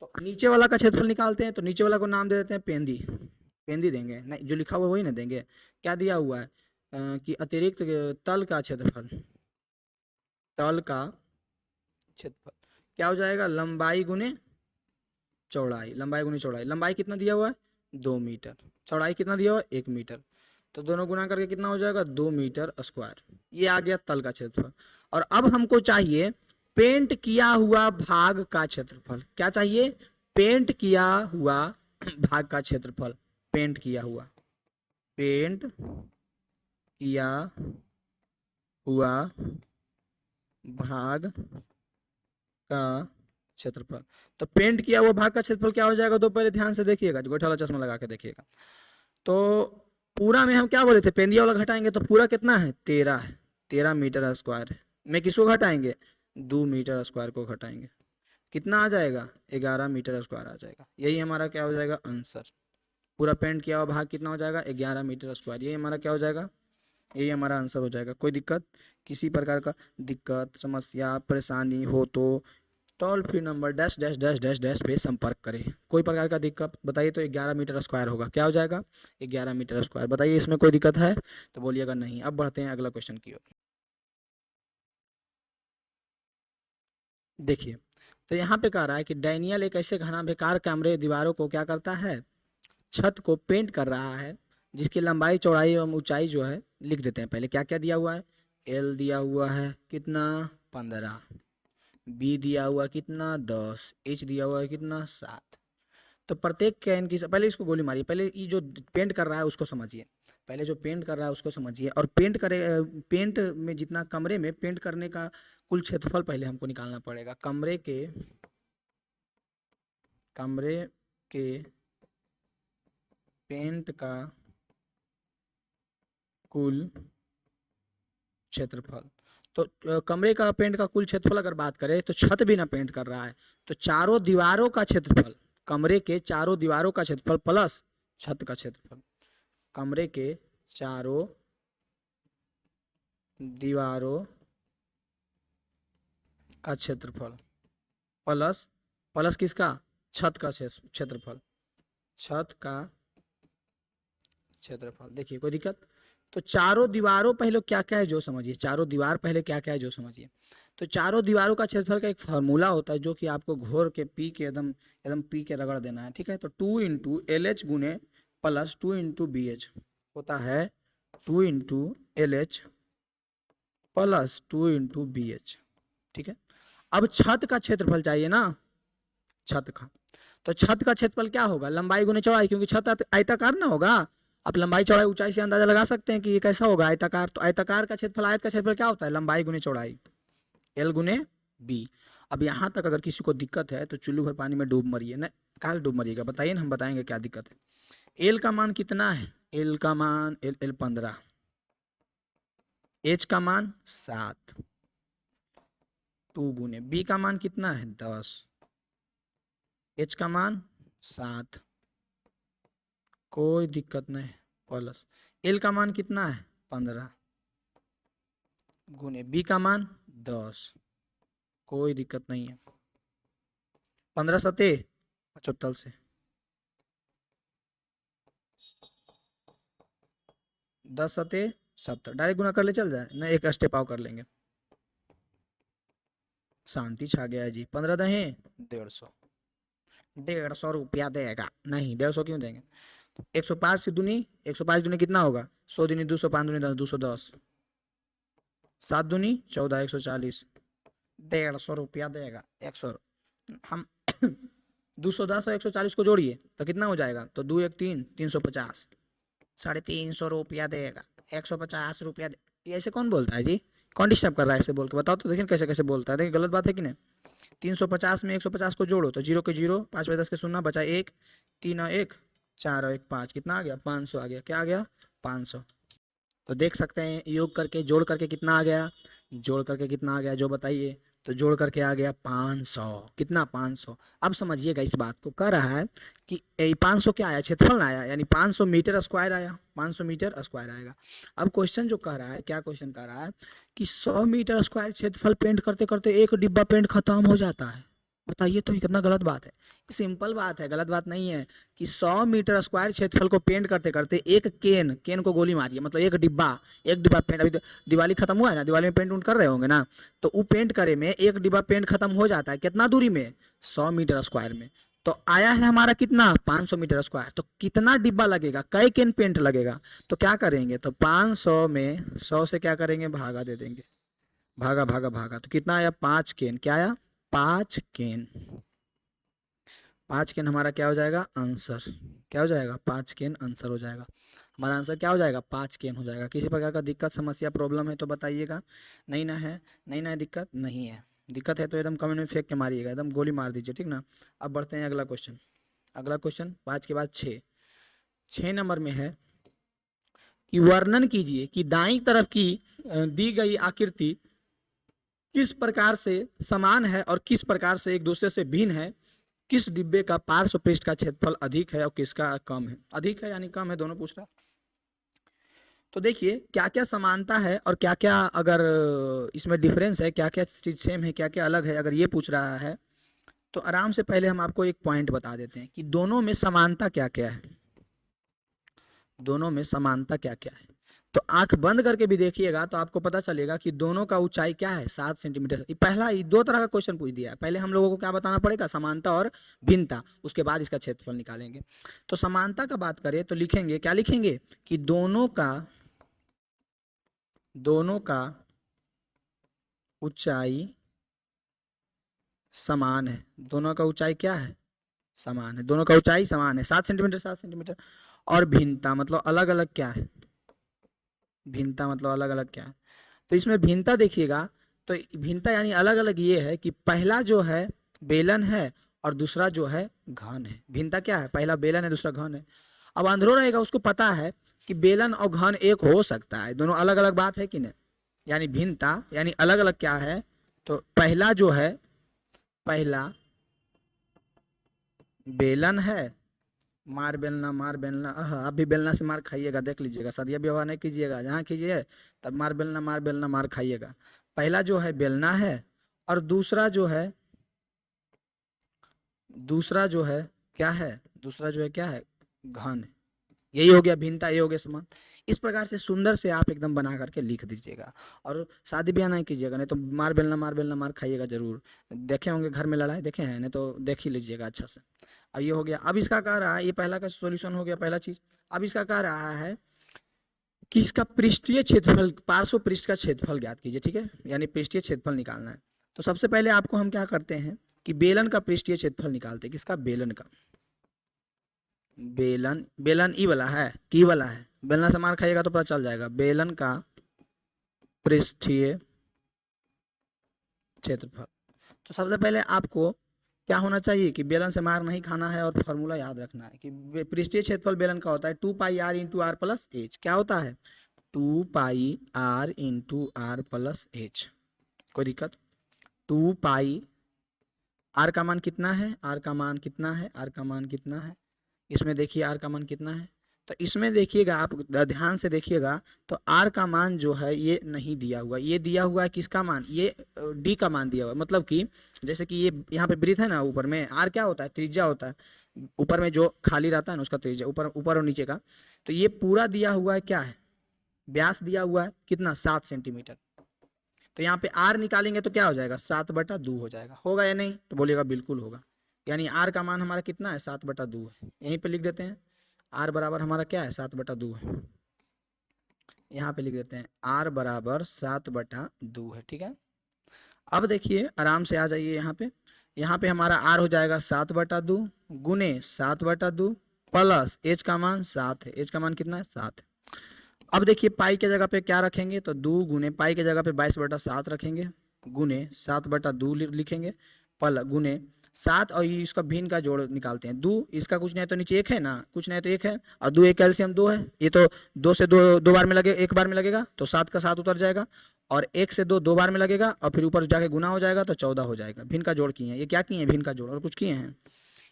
तो नीचे वाला का क्षेत्रफल निकालते हैं, तो नीचे वाला को नाम दे देते हैं पेंदी। पेंदी देंगे नहीं, जो लिखा हुआ वही ना देंगे। क्या दिया हुआ है कि अतिरिक्त तल का क्षेत्रफल, तल का क्षेत्रफल क्या हो जाएगा, लंबाई गुने चौड़ाई, लंबाई गुने चौड़ाई। लंबाई कितना दिया हुआ है 2 मीटर, चौड़ाई कितना दिया हुआ है 1 मीटर। तो दोनों गुना करके कितना हो जाएगा 2 मीटर स्क्वायर। ये आ गया तल का क्षेत्रफल। और अब हमको चाहिए पेंट किया हुआ भाग का क्षेत्रफल। क्या चाहिए? पेंट किया हुआ भाग का क्षेत्रफल। पेंट किया हुआ भाग का क्षेत्रफल। तो पेंट किया हुआ भाग का क्षेत्रफल क्या हो जाएगा, तो पहले ध्यान से देखिएगा, गोइठा वाला चश्मा लगा के देखिएगा। तो पूरा में हम क्या बोले थे, पेंदिया वाला घटाएंगे तो पूरा कितना है 13 है, 13 मीटर स्क्वायर है। में किसको घटाएंगे, 2 मीटर स्क्वायर को घटाएंगे, कितना आ जाएगा 11 मीटर स्क्वायर आ जाएगा। यही हमारा क्या हो जाएगा आंसर। पूरा पेंट किया हुआ भाग कितना हो जाएगा 11 मीटर स्क्वायर। यही हमारा क्या हो जाएगा, यही हमारा आंसर हो जाएगा। कोई दिक्कत, किसी प्रकार का दिक्कत समस्या परेशानी हो तो toll free number dash dash dash dash dash पे संपर्क करें। कोई प्रकार का दिक्कत बताइए तो 11 मीटर स्क्वायर होगा, क्या हो जाएगा 11 मीटर स्क्वायर। बताइए इसमें कोई दिक्कत है तो बोलिएगा नहीं। अब बढ़ते हैं अगला क्वेश्चन की ओर। देखिए तो यहाँ पे कह रहा है कि डैनियल एक ऐसे घना बेकार कमरे दीवारों को क्या करता है, छत को पेंट कर रहा है, जिसकी लंबाई चौड़ाई एवं ऊंचाई जो है लिख देते हैं। पहले क्या क्या दिया हुआ है, एल दिया हुआ है कितना 15, बी दिया हुआ कितना 10, एच दिया हुआ है कितना 7। तो प्रत्येक कैन की पहले इसको गोली मारिए, पहले ये जो पेंट कर रहा है उसको समझिए, पहले जो पेंट कर रहा है उसको समझिए। और पेंट में जितना कमरे में पेंट करने का कुल क्षेत्रफल पहले हमको निकालना पड़ेगा। कमरे के पेंट का कुल क्षेत्रफल। तो कमरे का पेंट का कुल क्षेत्रफल अगर बात करें तो छत भी ना पेंट कर रहा है, तो चारों दीवारों का क्षेत्रफल, कमरे के चारों दीवारों का क्षेत्रफल प्लस छत का क्षेत्रफल, कमरे के चारों दीवारों का क्षेत्रफल प्लस किसका, छत का क्षेत्रफल, छत का क्षेत्रफल। देखिए कोई दिक्कत, तो चारों दीवारों पहले क्या क्या है जो समझिए, चारों दीवार पहले क्या क्या है जो समझिए। तो चारों दीवारों का क्षेत्रफल का एक फार्मूला होता है, जो कि आपको घोर के पी के एकदम एकदम पी के रगड़ देना है, ठीक है। तो 2 इंटू एल एच गुने प्लस 2 इंटू बी एच होता है 2 into L H plus 2 into B H, ठीक है। अब छत का क्षेत्रफल चाहिए ना, छत का, तो छत का क्षेत्रफल क्या होगा, लंबाई गुने चौड़ाई, क्योंकि छत आयताकार ना होगा। आप लंबाई चौड़ाई ऊंचाई से अंदाजा लगा सकते हैं कि ये कैसा होगा, आयताकार। तो आयताकार का क्षेत्रफल, आयत का क्षेत्रफल क्या होता है, लंबाई गुने चौड़ाई, एल गुने बी। अब यहाँ तक अगर किसी को दिक्कत है तो चुल्लू भर पानी में डूब मरिए। न कहाँ डूब मरिएगा बताइए ना, हम बताएंगे क्या दिक्कत है। एल का मान कितना है, एल का मान एल 15, एच का मान 7, 2 गुने बी का मान कितना है 10, एच का मान 7, कोई दिक्कत नहीं, प्लस एल का मान कितना है 15 गुने बी का मान 10, कोई दिक्कत नहीं है। 15 सते 75 से 10 सते 70, डायरेक्ट गुना कर ले चल जाए ना, एक स्टेप आउ कर लेंगे। शांति छा गया है जी। 15 दहे 150, 150 रुपया देगा। नहीं 150 क्यों देंगे? 105 से दूनी, 105 दूनी कितना होगा? 100 दूनी 200, 5 दूनी 10, 210, 7 दूनी 14, 140, 150 रुपया देगा। 100 हम 210 और 140 को जोड़िए तो कितना हो जाएगा? तो 2 1 3, 350, 350 रुपया देगा। 150 रुपया ये ऐसे कौन बोलता है जी? कौन डिस्टर्ब कर रहा है ऐसे बोल के? बताओ तो देखिए कैसे कैसे बोलता है। देखिए गलत बात है कि नहीं? 350 में 150 को जोड़ो तो 0 के 0, 5 में 10 के 0, बचा 1, 3 और 1 4 और 1 5, कितना आ गया? 500 आ गया। क्या आ गया? 500। तो देख सकते हैं योग करके जोड़ करके कितना आ गया? जोड़ करके कितना आ गया जो बताइए? तो जोड़ करके आ गया 500। कितना? 500। अब समझिएगा इस बात को, कह रहा है कि 500 क्या आया? क्षेत्रफल आया, यानी 500 मीटर स्क्वायर आया। 500 मीटर स्क्वायर आएगा। अब क्वेश्चन जो कह रहा है, क्या क्वेश्चन कह रहा है कि 100 मीटर स्क्वायर क्षेत्रफल पेंट करते करते एक डिब्बा पेंट खत्म हो जाता है। बताइए तो ये कितना गलत बात है? सिंपल बात है, गलत बात नहीं है कि 100 मीटर स्क्वायर क्षेत्रफल को पेंट करते करते एक केन को गोली मारिए, मतलब एक डिब्बा पेंट। अभी तो दिवाली खत्म हुआ है ना, दिवाली में पेंट उंट कर रहे होंगे ना, तो वो पेंट करे में एक डिब्बा पेंट खत्म हो जाता है कितना दूरी में? 100 मीटर स्क्वायर में। तो आया है हमारा कितना? 500 मीटर स्क्वायर। तो कितना डिब्बा लगेगा? कई केन पेंट लगेगा? तो क्या करेंगे? तो 500 में 100 से क्या करेंगे? भागा दे देंगे। भागा भागा भागा तो कितना आया? 5 केन। क्या आया? 5 केन। 5 केन हमारा क्या हो जाएगा? आंसर। क्या हो जाएगा? 5 केन आंसर हो जाएगा। हमारा आंसर क्या हो जाएगा? 5 केन हो जाएगा। किसी प्रकार का दिक्कत, समस्या, प्रॉब्लम है तो बताइएगा। नहीं ना है? नहीं ना है दिक्कत? नहीं है। दिक्कत है तो एकदम कमेंट में फेंक के मारिएगा, एकदम गोली मार दीजिए, ठीक ना? अब बढ़ते हैं अगला क्वेश्चन। अगला क्वेश्चन 5 के बाद 6 नंबर में है कि वर्णन कीजिए कि दाईं तरफ की दी गई आकृति किस प्रकार से समान है और किस प्रकार से एक दूसरे से भिन्न है। किस डिब्बे का पार्श्व पृष्ठ का क्षेत्रफल अधिक है और किसका कम है? अधिक है यानी कम है, दोनों पूछ रहा। तो देखिए क्या क्या समानता है और क्या क्या अगर इसमें डिफरेंस है, क्या क्या चीज सेम है, क्या क्या अलग है, अगर ये पूछ रहा है तो आराम से पहले हम आपको एक पॉइंट बता देते हैं कि दोनों में समानता क्या क्या है। दोनों में समानता क्या क्या है तो आंख बंद करके भी देखिएगा तो आपको पता चलेगा कि दोनों का ऊंचाई क्या है? 7 सेंटीमीटर। पहला ही 2 तरह का क्वेश्चन पूछ दिया है। पहले हम लोगों को क्या बताना पड़ेगा? समानता और भिन्नता, उसके बाद इसका क्षेत्रफल निकालेंगे। तो समानता का बात करें तो लिखेंगे, क्या लिखेंगे कि दोनों का ऊंचाई समान है। दोनों का ऊंचाई क्या है? समान है। दोनों का ऊंचाई समान है, 7 सेंटीमीटर 7 सेंटीमीटर। और भिन्नता मतलब अलग अलग क्या है? भिन्नता मतलब अलग अलग क्या है? तो इसमें भिन्नता देखिएगा तो भिन्नता यानी अलग अलग ये है कि पहला जो है बेलन है और दूसरा जो है घन है। भिन्नता क्या है? पहला बेलन है, दूसरा घन है। अब अंधेरा रहेगा उसको पता है कि बेलन और घन एक हो सकता है, दोनों अलग अलग बात है कि नहीं? यानी भिन्नता यानी अलग अलग क्या है? तो पहला जो है, पहला बेलन है, मार बेलना, आप भी बेलना से मार खाइएगा, देख लीजिएगा, सदिया व्यवहार नहीं कीजिएगा, जहाँ कीजिए तब मार बेलना मार खाइएगा। पहला जो है बेलना है और दूसरा जो है क्या है? दूसरा जो है क्या है? घन। यही हो गया भिन्नता, ये हो गया समान। इस प्रकार से सुंदर से आप एकदम बना करके लिख दीजिएगा और शादी ब्याह नहीं कीजिएगा, नहीं तो मार बेलना मार खाइएगा जरूर। देखे होंगे घर में लड़ाई, देखे हैं? नहीं तो देख ही लीजिएगा अच्छा से। अब ये हो गया। अब इसका कह रहा है, ये पहला का सॉल्यूशन हो गया, पहला चीज। अब इसका कह रहा है कि इसका पृष्ठीय क्षेत्रफल, पार्श्व पृष्ठ का क्षेत्रफल ज्ञात कीजिए, ठीक है? यानी पृष्ठीय क्षेत्रफल निकालना है। तो सबसे पहले आपको हम क्या करते हैं कि बेलन का पृष्ठीय क्षेत्रफल निकालते हैं। किसका? बेलन का। बेलन ई वाला है कि वाला है? बेलना से मार खाइएगा तो पता चल जाएगा। बेलन का पृष्ठीय क्षेत्रफल। तो सबसे पहले आपको क्या होना चाहिए कि बेलन से मार नहीं खाना है और फॉर्मूला याद रखना है कि पृष्ठीय क्षेत्रफल बेलन का होता है 2 pi r into R plus H. क्या होता है? 2 pi r into R plus H. कोई दिक्कत? 2 पाई r का मान कितना है? r का मान कितना है? r का मान कितना है? इसमें देखिए r का मान कितना है। तो इसमें देखिएगा, आप ध्यान से देखिएगा तो r का मान जो है ये नहीं दिया हुआ, ये दिया हुआ है किसका मान? ये d का मान दिया हुआ है। मतलब कि जैसे कि ये यहाँ पे वृत्त है ना, ऊपर में r क्या होता है? त्रिज्या होता है। ऊपर में जो खाली रहता है ना उसका त्रिज्या, ऊपर और नीचे का। तो ये पूरा दिया हुआ है क्या है? व्यास दिया हुआ है कितना? 7 सेंटीमीटर। तो यहाँ पे आर निकालेंगे तो क्या हो जाएगा, 7/2 हो जाएगा। होगा या नहीं, तो बोलिएगा बिल्कुल होगा। यानी आर का मान हमारा कितना है, 7/2 है। यहीं पे लिख देते हैं आर बराबर हमारा क्या है, 7/2 है। यहाँ पे लिख देते हैं आर बराबर 7/2 है। ठीक है, अब देखिए आराम से आ जाइए यहाँ पे हमारा आर हो जाएगा 7/2 गुने 7/2 प्लस एच का मान 7 है। एच का मान कितना है, 7 है। अब देखिए पाई के जगह पे क्या रखेंगे, तो 2 गुने पाई के जगह पे 22/7 रखेंगे, गुने 7/2 लिखेंगे, पल गुने 7 और ये इसका भिन्न का जोड़ निकालते हैं। 2 इसका कुछ नहीं तो नीचे 1 है ना, कुछ नहीं तो 1 है, और 2 एक एलसीएम 2 है। ये तो 2 से 2 बार में लगे, एक बार में लगेगा तो 7 का 7 उतर जाएगा, और 1 से 2 बार में लगेगा और फिर ऊपर जाके गुना हो जाएगा तो 14 हो जाएगा। भिन्न का जोड़ किए हैं, ये क्या किए हैं, भिन्न का जोड़, और कुछ किए हैं।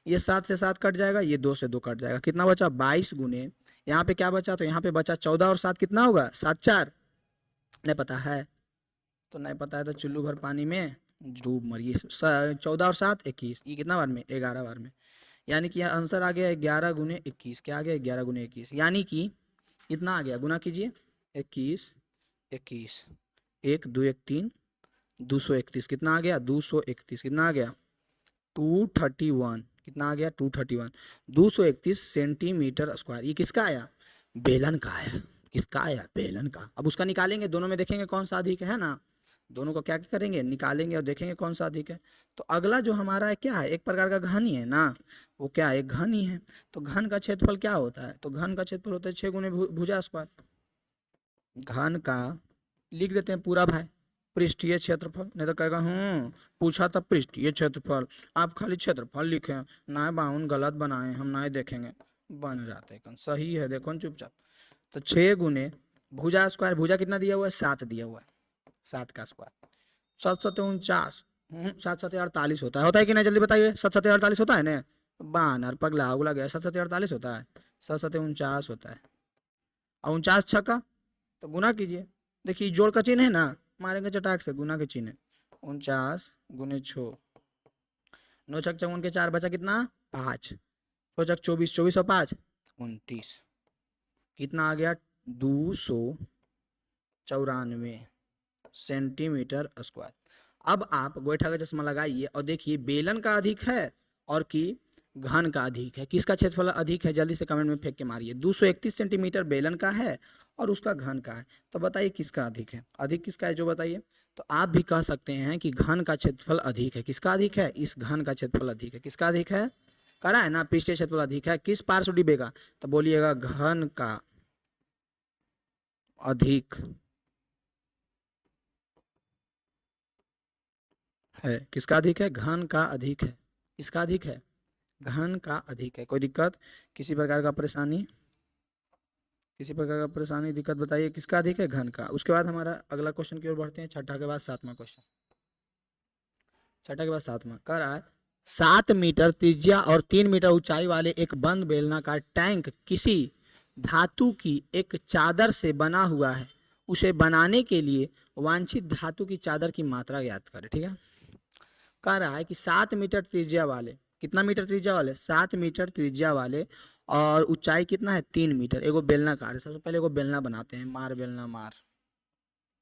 ये 7 से 7 कट जाएगा, ये 2 से 2 कट जाएगा, कितना बचा 22 गुने यहाँ पे क्या बचा, तो यहाँ पे बचा 14 और 7 कितना होगा, 7×4 नहीं पता है, तो नहीं पता है तो चुल्लू भर पानी में डूब मरिए। 14 और 7 21, ये कितना बार में, 11 बार में। यानी कि आंसर आ गया 11 गुने 21। क्या आ गया, 11 गुने 21, यानी कि इतना आ गया, गुना कीजिए 21 21 1 2 1 3 231, कितना आ गया 231, कितना आ गया 231, कितना आ गया 231, 231 सेंटीमीटर स्क्वायर। ये किसका आया, बेलन का आया। किसका आया, बेलन का। अब उसका निकालेंगे, दोनों में देखेंगे कौन सा अधिक है ना, दोनों को क्या करेंगे, निकालेंगे और देखेंगे कौन सा अधिक है। तो अगला जो हमारा है क्या है, एक प्रकार का घन ही है ना, वो क्या है, एक घन ही है। तो घन का क्षेत्रफल क्या होता है, तो घन का क्षेत्रफल होता है 6 गुने भुजा स्क्वायर। घन का लिख देते हैं पूरा भाई, पृष्ठीय क्षेत्रफल, नहीं तो कहेगा पूछा था पृष्ठीय क्षेत्रफल, आप खाली क्षेत्रफल लिखे, ना बाउन गलत बनाए, हम ना देखेंगे, बन जाते हैं सही है, देखो चुपचाप। तो 6 गुने भुजा स्क्वायर, भुजा कितना दिया हुआ है, 7 दिया हुआ है, 7 का स्क्वायर 7×7 = 49, 7×7 = 48 होता है कि नहीं, जल्दी बताइए, 7×7 = 48 होता है ना, बानर पगला उगला गया, 7×7 = 48 होता है, 7×7 = 49 होता है, और 49 छक्का तो गुना कीजिए, देखिए जोड़ का चिन्ह है ना, मारेंगे चटाक से, गुना के चिन्ह 49 गुने 6, 9 छक 54 के 4 बचा कितना 5, 6 छक 24, 24 और 5 29, कितना आ गया 294 सेंटीमीटर स्क्वायर। अब आप गोईठा का चश्मा लगाइए और देखिए बेलन का अधिक है और कि घन का अधिक है, किसका क्षेत्रफल अधिक है, जल्दी से कमेंट में फेंक के मारिए। 231 सेंटीमीटर बेलन का है और उसका घन का है, तो बताइए किसका अधिक है, अधिक किसका है जो बताइए। तो आप भी कह सकते हैं कि घन का क्षेत्रफल अधिक है, किसका अधिक है, इस घन का क्षेत्रफल अधिक है, किसका अधिक है, करा है ना, पृष्ठीय क्षेत्रफल अधिक है, किस पार्श्व डिबेगा, तो बोलिएगा घन का अधिक है, किसका अधिक है, घन का अधिक है, किसका अधिक है, घन का अधिक है। कोई दिक्कत, किसी प्रकार का परेशानी, किसी प्रकार का परेशानी दिक्कत बताइए, किसका अधिक है, घन का। उसके बाद हमारा अगला क्वेश्चन की ओर बढ़ते हैं, छठा के बाद सातवां क्वेश्चन, छठा के बाद सातवां कह रहा है 7 मीटर त्रिज्या और 3 मीटर ऊंचाई वाले एक बंद बेलनाकार टैंक किसी धातु की एक चादर से बना हुआ है, उसे बनाने के लिए वांछित धातु की चादर की मात्रा ज्ञात करें। ठीक है, कह रहा है कि 7 मीटर त्रिज्या वाले, कितना मीटर त्रिज्या वाले, 7 मीटर त्रिज्या वाले, और ऊंचाई कितना है 3 मीटर, एगो बेलनाकार है। सबसे पहले एगो बेलना बनाते हैं, मार बेलना मार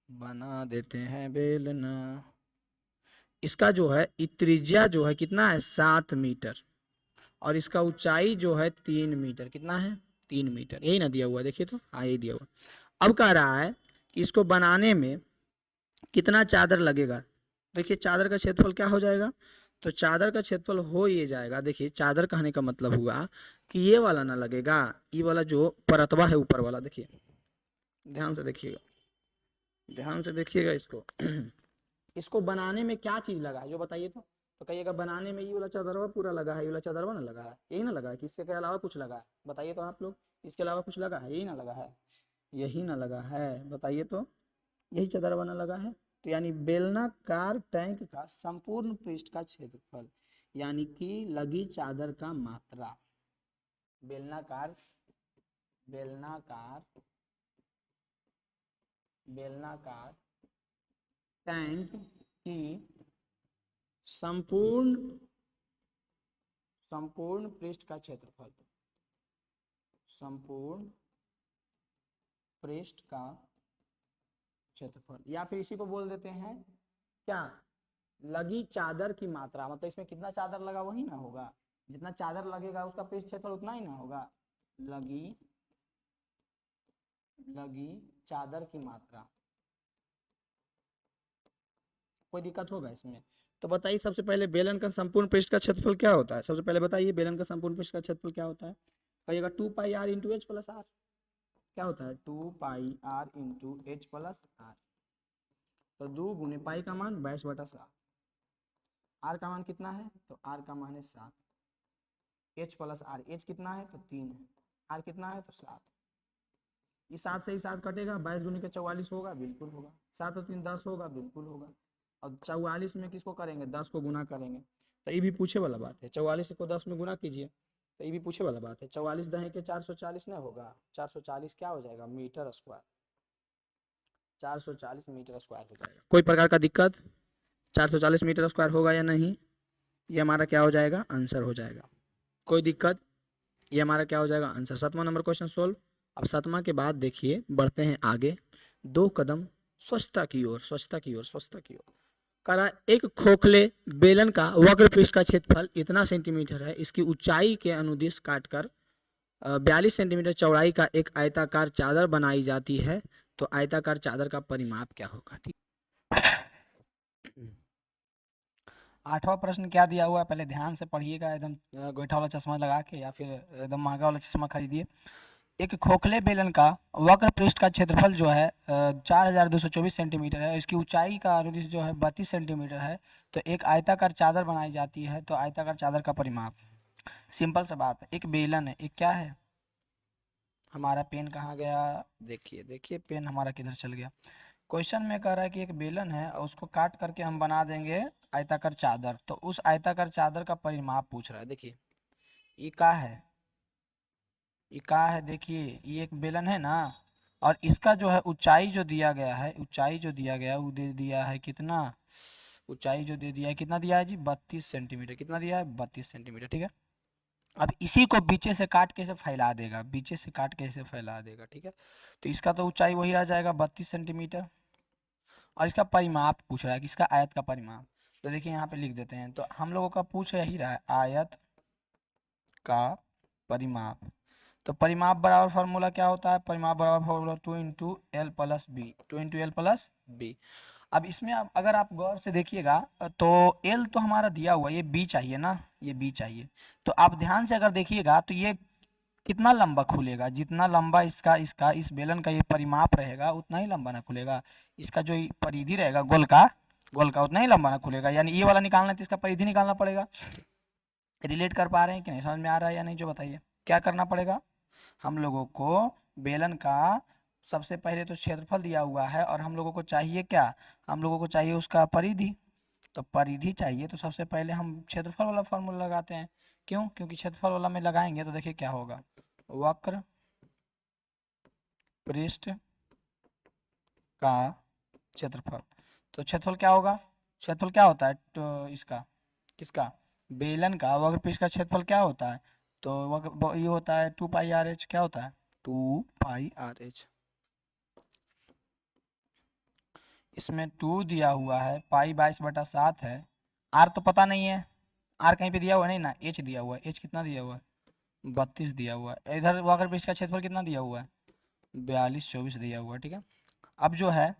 बना देते हैं बेलना। इसका जो है त्रिज्या जो है कितना है 7 मीटर, और इसका ऊंचाई जो है 3 मीटर, कितना है 3 मीटर, यही ना दिया हुआ, देखिए तो हाँ यही दिया हुआ। अब कह रहा है कि इसको बनाने में कितना चादर लगेगा। देखिए चादर का क्षेत्रफल क्या हो जाएगा, तो चादर का क्षेत्रफल हो ये जाएगा, देखिए चादर कहने का मतलब हुआ कि ये वाला ना लगेगा, ये वाला जो परतवा है ऊपर वाला, देखिए ध्यान से देखिएगा, ध्यान से देखिएगा इसको इसको बनाने में क्या चीज लगा है जो बताइए तो कहिएगा बनाने में ये वाला चादरवा पूरा लगा है, ये वाला चादरवा ना लगा है, यही ना लगा है, कि इसके अलावा कुछ लगा है, बताइए तो आप लोग, इसके अलावा कुछ लगा है, यही ना लगा है, यही ना लगा है, बताइए तो, यही चादरवा ना लगा है। तो यानी बेलनाकार टैंक का संपूर्ण पृष्ठ का क्षेत्रफल, यानी कि लगी चादर का मात्रा, बेलनाकार बेलनाकार बेलनाकार टैंक की संपूर्ण संपूर्ण पृष्ठ का क्षेत्रफल, संपूर्ण पृष्ठ का क्षेत्रफल, या फिर इसी को बोल देते हैं क्या, लगी चादर की मात्रा। मतलब इसमें कितना चादर लगा वही ना होगा, जितना चादर लगेगा उसका पृष्ठ क्षेत्रफल उतना ही ना होगा। लगी चादर की मात्रा। कोई दिक्कत होगा इसमें? तो बताइए सबसे पहले बेलन का संपूर्ण पृष्ठ का क्षेत्रफल क्या होता है? सबसे पहले बताइए बेलन का संपूर्ण पृष्ठ का क्षेत्रफल क्या होता है? कहिएगा 2πr into H plus are. क्या होता है? 2πr into H plus are. तो 2 गुने पाई का मान 22/7, आर का मान कितना है? तो आर का मान है 7, एच प्लस आर, एच कितना है? तो 3 है, आर कितना है? तो 7। ये 7 से ही 7 कटेगा, 22 गुने के 44 होगा, बिल्कुल होगा। 7 और 3 10 होगा, बिल्कुल होगा। और 44 में किसको करेंगे? 10 को गुना करेंगे। तो ये भी पूछे वाला बात है, 44 को 10 में गुना कीजिए, तो ये भी पूछे वाला बात है। 44 दहे के 440 ना होगा, 440 क्या हो जाएगा? Metre square. 440 मीटर स्क्वायर हो जाएगा। कोई प्रकार का दिक्कत? 440 मीटर स्क्वायर होगा या नहीं? ये हमारा क्या हो जाएगा? आंसर हो जाएगा। कोई दिक्कत? ये हमारा क्या हो जाएगा? आंसर। 7वां नंबर क्वेश्चन सोल्व। अब 7वां के बाद देखिए बढ़ते हैं आगे 2 कदम स्वच्छता की ओर, स्वच्छता की ओर, स्वच्छता की ओर। करा एक खोखले बेलन का वक्र पृष्ठ का क्षेत्रफल इतना सेंटीमीटर है, इसकी ऊंचाई के अनुदिश काटकर 42 सेंटीमीटर चौड़ाई का एक आयताकार चादर बनाई जाती है, तो आयताकार चादर का परिमाप क्या होगा? ठीक। 8वां प्रश्न क्या दिया हुआ है पहले ध्यान से पढ़िएगा, एकदम गोईठा वाला चश्मा लगा के, या फिर एकदम महंगा वाला चश्मा खरीदिए। एक खोखले बेलन का वक्र पृष्ठ का क्षेत्रफल जो है 4224 सेंटीमीटर है, इसकी ऊंचाई का अनुदिश जो है 32 सेंटीमीटर है, तो एक आयताकार चादर बनाई जाती है, तो आयताकार चादर का परिमाप। सिंपल सा बात है, एक बेलन है, एक क्या है? हमारा पेन कहाँ गया? देखिए देखिए पेन हमारा किधर चल गया। क्वेश्चन में कह रहा है कि एक बेलन है और उसको काट करके हम बना देंगे आयताकार चादर, तो उस आयताकार चादर का परिमाप पूछ रहा है। देखिए ये क्या है? ये क्या है? देखिए ये एक बेलन है ना, और इसका जो है ऊंचाई जो दिया गया है, ऊंचाई जो दिया गया है वो दे दिया है कितना? ऊंचाई जो दे दिया है कितना दिया है जी? 32 सेंटीमीटर। कितना दिया है? 32 सेंटीमीटर। ठीक है, अब इसी को बीचे से काट के से फैला देगा, बीचे से काट के से फैला देगा। ठीक है, तो इसका तो ऊंचाई वही रह जाएगा 32 सेंटीमीटर, और इसका परिमाप पूछ रहा है कि इसका आयत का परिमाप। तो देखिए यहाँ पे लिख देते हैं, तो हम लोगों का पूछ यही रहा है, आयत का परिमाप। तो परिमाप बराबर फार्मूला क्या होता है? परिमाप बराबर formula 2 into L plus B, 2 into L plus B. अब इसमें अगर आप गौर से देखिएगा तो एल तो हमारा दिया हुआ, ये बी चाहिए ना, ये बी चाहिए। तो आप ध्यान से अगर देखिएगा तो ये कितना लंबा खुलेगा? जितना लंबा इसका इसका इस बेलन का ये परिमाप रहेगा उतना ही लंबा ना खुलेगा। इसका जो परिधि रहेगा गोल का उतना ही लंबा ना खुलेगा, यानी ये वाला निकालना है तो इसका परिधि निकालना पड़ेगा। रिलेट कर पा रहे हैं कि नहीं? समझ में आ रहा है या नहीं जो बताइए? क्या करना पड़ेगा हम लोगों को? बेलन का सबसे पहले तो क्षेत्रफल दिया हुआ है, और हम लोगों को चाहिए क्या? हम लोगों को चाहिए उसका परिधि। तो परिधि चाहिए तो सबसे पहले हम क्षेत्रफल वाला फॉर्मूला लगाते हैं। क्यों? क्योंकि क्षेत्रफल वाला में लगाएंगे तो देखिए क्या होगा, वक्र पृष्ठ का क्षेत्रफल। तो क्षेत्रफल क्या होगा? क्षेत्रफल क्या होता है? तो इसका किसका? बेलन का वक्र पृष्ठ का क्षेत्रफल क्या होता है? तो वक्र ये होता है 2πr(h). क्या होता है? 2πr(h). इसमें 2 दिया हुआ है, पाई 22/7 है, आर तो पता नहीं है, आर कहीं पे दिया हुआ नहीं ना, एच दिया हुआ है। एच कितना दिया हुआ है? 32 दिया हुआ है। इधर वक्र पृष्ठ का क्षेत्रफल कितना दिया हुआ है? 42/24 दिया हुआ है। ठीक है, अब जो है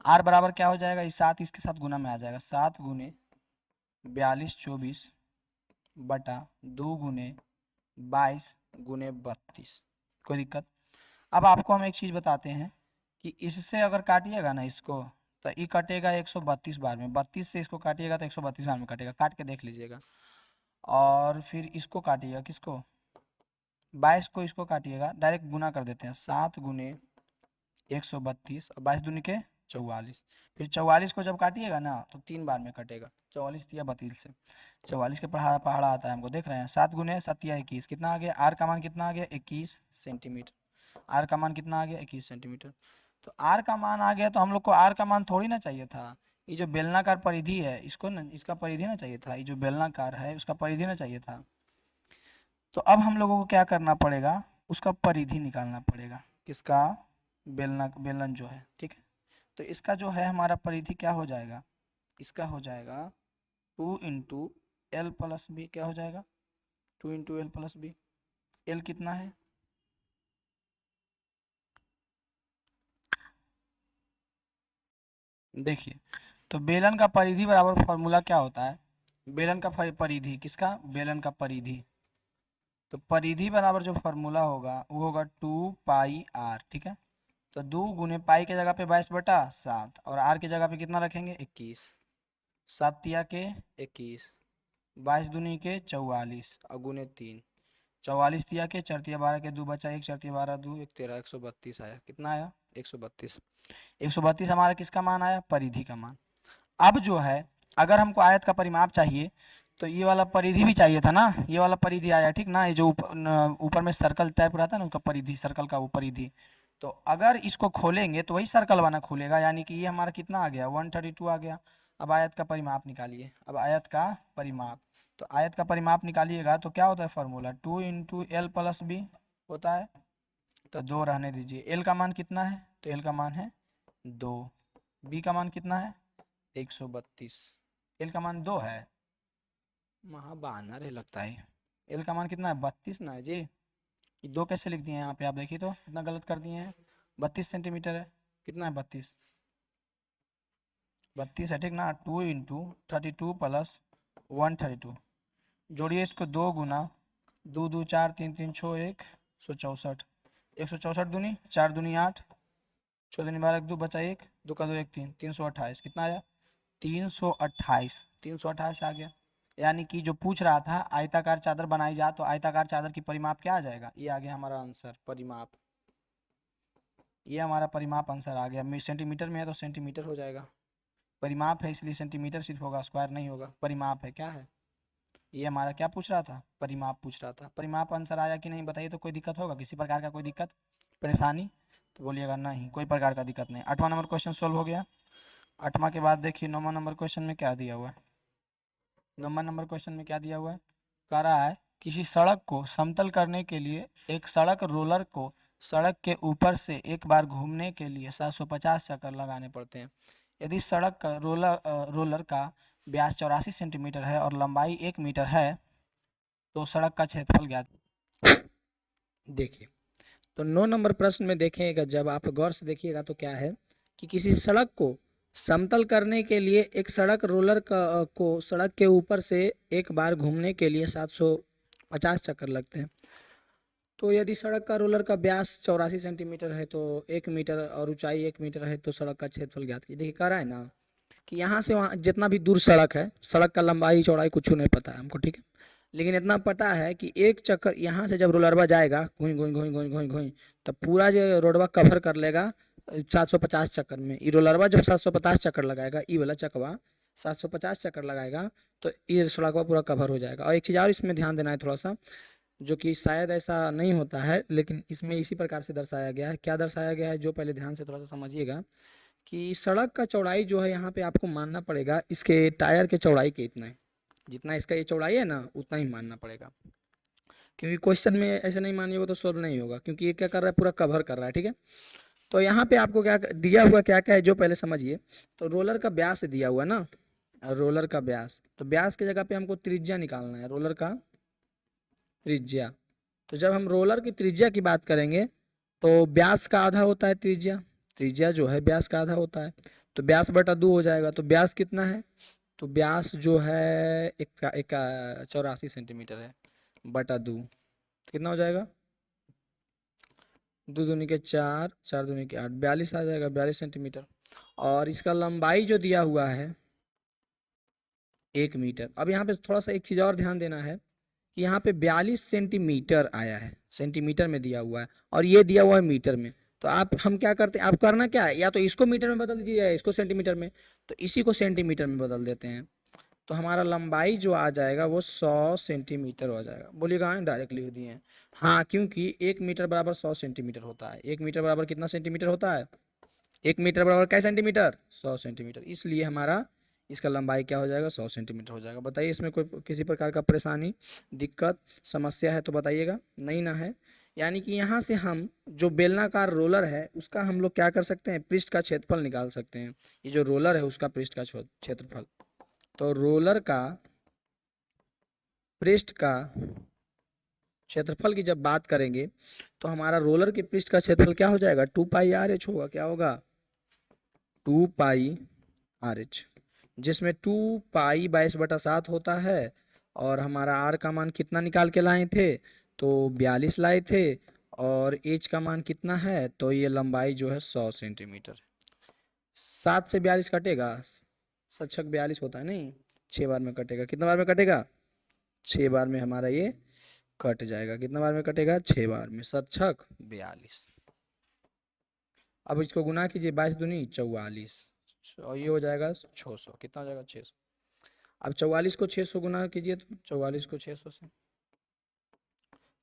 आर बराबर क्या हो जाएगा? इस 7 इसके साथ गुना में आ जाएगा, 7 गुने 42/24 बटा 2 गुने 22 गुने 32। कोई दिक्कत? अब आपको हम एक चीज़ बताते हैं कि इससे अगर काटिएगा ना इसको, तो ये कटेगा 132 बार में, 32 से इसको काटिएगा तो 132 बार में कटेगा, काट के देख लीजिएगा। और फिर इसको काटिएगा, किसको? 22 को इसको काटिएगा, डायरेक्ट गुना कर देते हैं, 7 गुने 132 और 22 दूनी के 44। फिर 44 को जब काटिएगा ना तो 3 बार में कटेगा, 44 दिया 32 से 44 के पहाड़ा आता है हमको, देख रहे हैं। 7 गुने 7 या 21, कितना आ गया? आर का मान कितना आ गया? 21 सेंटीमीटर। आर का मान कितना आ गया? 21 सेंटीमीटर। तो आर का मान आ गया, तो हम लोग को आर का मान थोड़ी ना चाहिए था, ये जो बेलनाकार परिधि है इसको ना, इसका परिधि ना चाहिए था, ये जो बेलनाकार है उसका परिधि ना चाहिए था। तो अब हम लोगों को क्या करना पड़ेगा? उसका परिधि निकालना पड़ेगा। किसका? बेलन जो है। ठीक है, तो इसका जो है हमारा परिधि क्या हो जाएगा, इसका हो जाएगा 2 इंटू एल प्लस बी, क्या हो जाएगा 2 into L plus B. L कितना है, देखिए तो बेलन का परिधि बराबर फॉर्मूला क्या होता है, बेलन का परिधि, किसका, बेलन का परिधि, तो परिधि बराबर जो फॉर्मूला होगा वो होगा 2 पाई आर, ठीक है। तो 2 गुने पाई के जगह पे 22/7 और आर की जगह पे कितना रखेंगे 21, 7 तिया के 21, 22 दूनी के 44 और गुने 3, 44 तिया के 4 तिया 12 के 2 बचा 1, 4 तिया 12 2 1 13, 132 आया, कितना आया 132। 132 हमारा किसका मान आया, परिधि का मान। अब जो है अगर हमको आयत का परिमाप चाहिए तो ये वाला परिधि भी चाहिए था ना, ये वाला परिधि आया, ठीक ना, ये जो ऊपर में सर्कल टाइप रहता है ना उसका परिधि, सर्कल का वो परिधि। तो अगर इसको खोलेंगे तो वही सर्कल बना खुलेगा, यानी कि ये हमारा कितना आ गया 132 आ गया। अब आयत का परिमाप निकालिए, अब आयत का परिमाप, तो आयत का परिमाप निकालिएगा तो क्या होता है formula 2 into L plus B होता है। तो 2 रहने दीजिए, एल का मान कितना है, तो एल का मान है 2, बी का मान कितना है 132, एल का मान 2 है, महाबानर है लगता है, एल का मान कितना है 32 ना है जी, ये 2 कैसे लिख दिए हैं यहाँ पे, आप देखिए तो इतना गलत कर दिए हैं, 32 सेंटीमीटर है, कितना है 32, 32 है, ठीक ना। 2 इंटू 32 प्लस 132, जोड़िए इसको, 2 गुना 2 2 4 3 3 6 164, 164 दूनी 4 दूनी 8, 6 दूनी 12 2 बचा 1, 2 का 2 1 3, 328, कितना आया 328, 328 आ गया। यानी कि जो पूछ रहा था आयताकार चादर बनाई जा, तो आयताकार चादर की परिमाप क्या आ जाएगा, ये आ गया हमारा आंसर परिमाप, ये हमारा परिमाप आंसर आ गया। सेंटीमीटर में है तो सेंटीमीटर हो जाएगा, परिमाप है इसलिए सेंटीमीटर सिर्फ होगा, स्क्वायर नहीं होगा, परिमाप है, क्या है ये हमारा क्या पूछ रहा था, परिमाप पूछ रहा था। परिमाप आंसर आया कि नहीं बताइए, तो कोई दिक्कत होगा, किसी प्रकार का कोई दिक्कत परेशानी, तो बोलिएगा नहीं, कोई प्रकार का दिक्कत नहीं। 8वां नंबर क्वेश्चन सोल्व हो गया। 8वां के बाद देखिए 9वां नंबर क्वेश्चन में क्या दिया हुआ है। 9वां नंबर क्वेश्चन में क्या दिया हुआ है, कह रहा है किसी सड़क को समतल करने के लिए एक सड़क रोलर को सड़क के ऊपर से एक बार घूमने के लिए 750 चक्कर लगाने पड़ते हैं। यदि सड़क का रोलर का व्यास 84 सेंटीमीटर है और लंबाई 1 मीटर है तो सड़क का क्षेत्रफल ज्ञात। देखिए तो 9 नंबर प्रश्न में देखिएगा, जब आप गौर से देखिएगा तो क्या है कि किसी सड़क को समतल करने के लिए एक सड़क रोलर को सड़क के ऊपर से एक बार घूमने के लिए 750 चक्कर लगते हैं। तो यदि सड़क का रोलर का व्यास 84 सेंटीमीटर है तो 1 मीटर और ऊंचाई 1 मीटर है तो सड़क का क्षेत्रफल ज्ञात कीजिए। देखिए कह रहा है ना कि यहाँ से वहाँ जितना भी दूर सड़क है, सड़क का लंबाई चौड़ाई कुछ नहीं पता है हमको, ठीक है, लेकिन इतना पता है कि एक चक्कर यहाँ से जब रोलरवा जाएगा घुई घुई घुई घुई घुई घुई, तब पूरा जो रोडवा कवर कर लेगा 750 चक्कर में। ये रोलरवा जब 750 चक्कर लगाएगा, ई वाला चकवा 750 चक्कर लगाएगा तो ये सड़कवा पूरा कवर हो जाएगा। और एक चीज़ और इसमें ध्यान देना है थोड़ा सा, जो कि शायद ऐसा नहीं होता है लेकिन इसमें इसी प्रकार से दर्शाया गया है। क्या दर्शाया गया है, जो पहले ध्यान से थोड़ा सा समझिएगा कि सड़क का चौड़ाई जो है यहाँ पे आपको मानना पड़ेगा इसके टायर के चौड़ाई के इतना है, जितना इसका ये चौड़ाई है ना उतना ही मानना पड़ेगा, क्योंकि क्वेश्चन में ऐसे नहीं मानिएगा तो सोल्व नहीं होगा, क्योंकि ये क्या कर रहा है पूरा कवर कर रहा है, ठीक है। तो यहाँ पे आपको क्या दिया हुआ क्या क्या है जो पहले समझिए। तो रोलर का व्यास दिया हुआ ना, रोलर का व्यास, तो व्यास की जगह पे हमको त्रिज्या निकालना है, रोलर का त्रिज्या। तो जब हम रोलर की त्रिज्या की बात करेंगे तो व्यास का आधा होता है त्रिज्या, त्रिज्या जो है व्यास का आधा होता है, तो व्यास बटा 2 हो जाएगा। तो व्यास कितना है, तो व्यास जो है एक 84 सेंटीमीटर है बटा 2, तो कितना हो जाएगा 2 दूनी के 4, 4 दूनी के 8, 42 आ जाएगा, 42 सेंटीमीटर। और इसका लंबाई जो दिया हुआ है 1 मीटर। अब यहाँ पे थोड़ा सा एक चीज़ और ध्यान देना है कि यहाँ पे 42 सेंटीमीटर आया है, सेंटीमीटर में दिया हुआ है और ये दिया हुआ है मीटर में। तो हम क्या करते हैं, आप करना क्या है, या तो इसको मीटर में बदल दीजिए या इसको सेंटीमीटर में, तो इसी को सेंटीमीटर में बदल देते हैं। तो हमारा लंबाई जो आ जाएगा वो 100 सेंटीमीटर हो जाएगा। बोलिएगा हाँ डायरेक्ट लिख दिए हैं, हाँ क्योंकि 1 मीटर बराबर 100 सेंटीमीटर होता है। 1 मीटर बराबर कितना सेंटीमीटर होता है, 1 मीटर बराबर क्या सेंटीमीटर 100 सेंटीमीटर, इसलिए हमारा इसका लंबाई क्या हो जाएगा 100 सेंटीमीटर हो जाएगा। बताइए इसमें कोई किसी प्रकार का परेशानी दिक्कत समस्या है तो बताइएगा, नहीं ना है, यानी कि यहाँ से हम जो बेलनाकार रोलर है उसका हम लोग क्या कर सकते हैं, पृष्ठ का क्षेत्रफल निकाल सकते हैं। ये जो रोलर है उसका पृष्ठ का क्षेत्रफल, तो रोलर का पृष्ठ का क्षेत्रफल की जब बात करेंगे तो हमारा रोलर के पृष्ठ का क्षेत्रफल क्या हो जाएगा, 2πr(h) होगा। क्या होगा, 2πr(h), जिसमें 2π/22 होता है और हमारा r का मान कितना निकाल के लाए थे, तो 42 लाए थे, और h का मान कितना है, तो ये लंबाई जो है 100 सेंटीमीटर। 7 से 42 कटेगा, 7×6 = 42 होता है, नहीं 6 बार में कटेगा। कितना बार में कटेगा, 6 बार में हमारा ये कट जाएगा। कितना बार में कटेगा, 6 बार में, 7×6 = 42। अब इसको गुना कीजिए, 22 दूनी 44, और ये हो जाएगा 600। कितना हो जाएगा, 600। अब 44 को 600 गुना कीजिए, तो 44 को 600 से,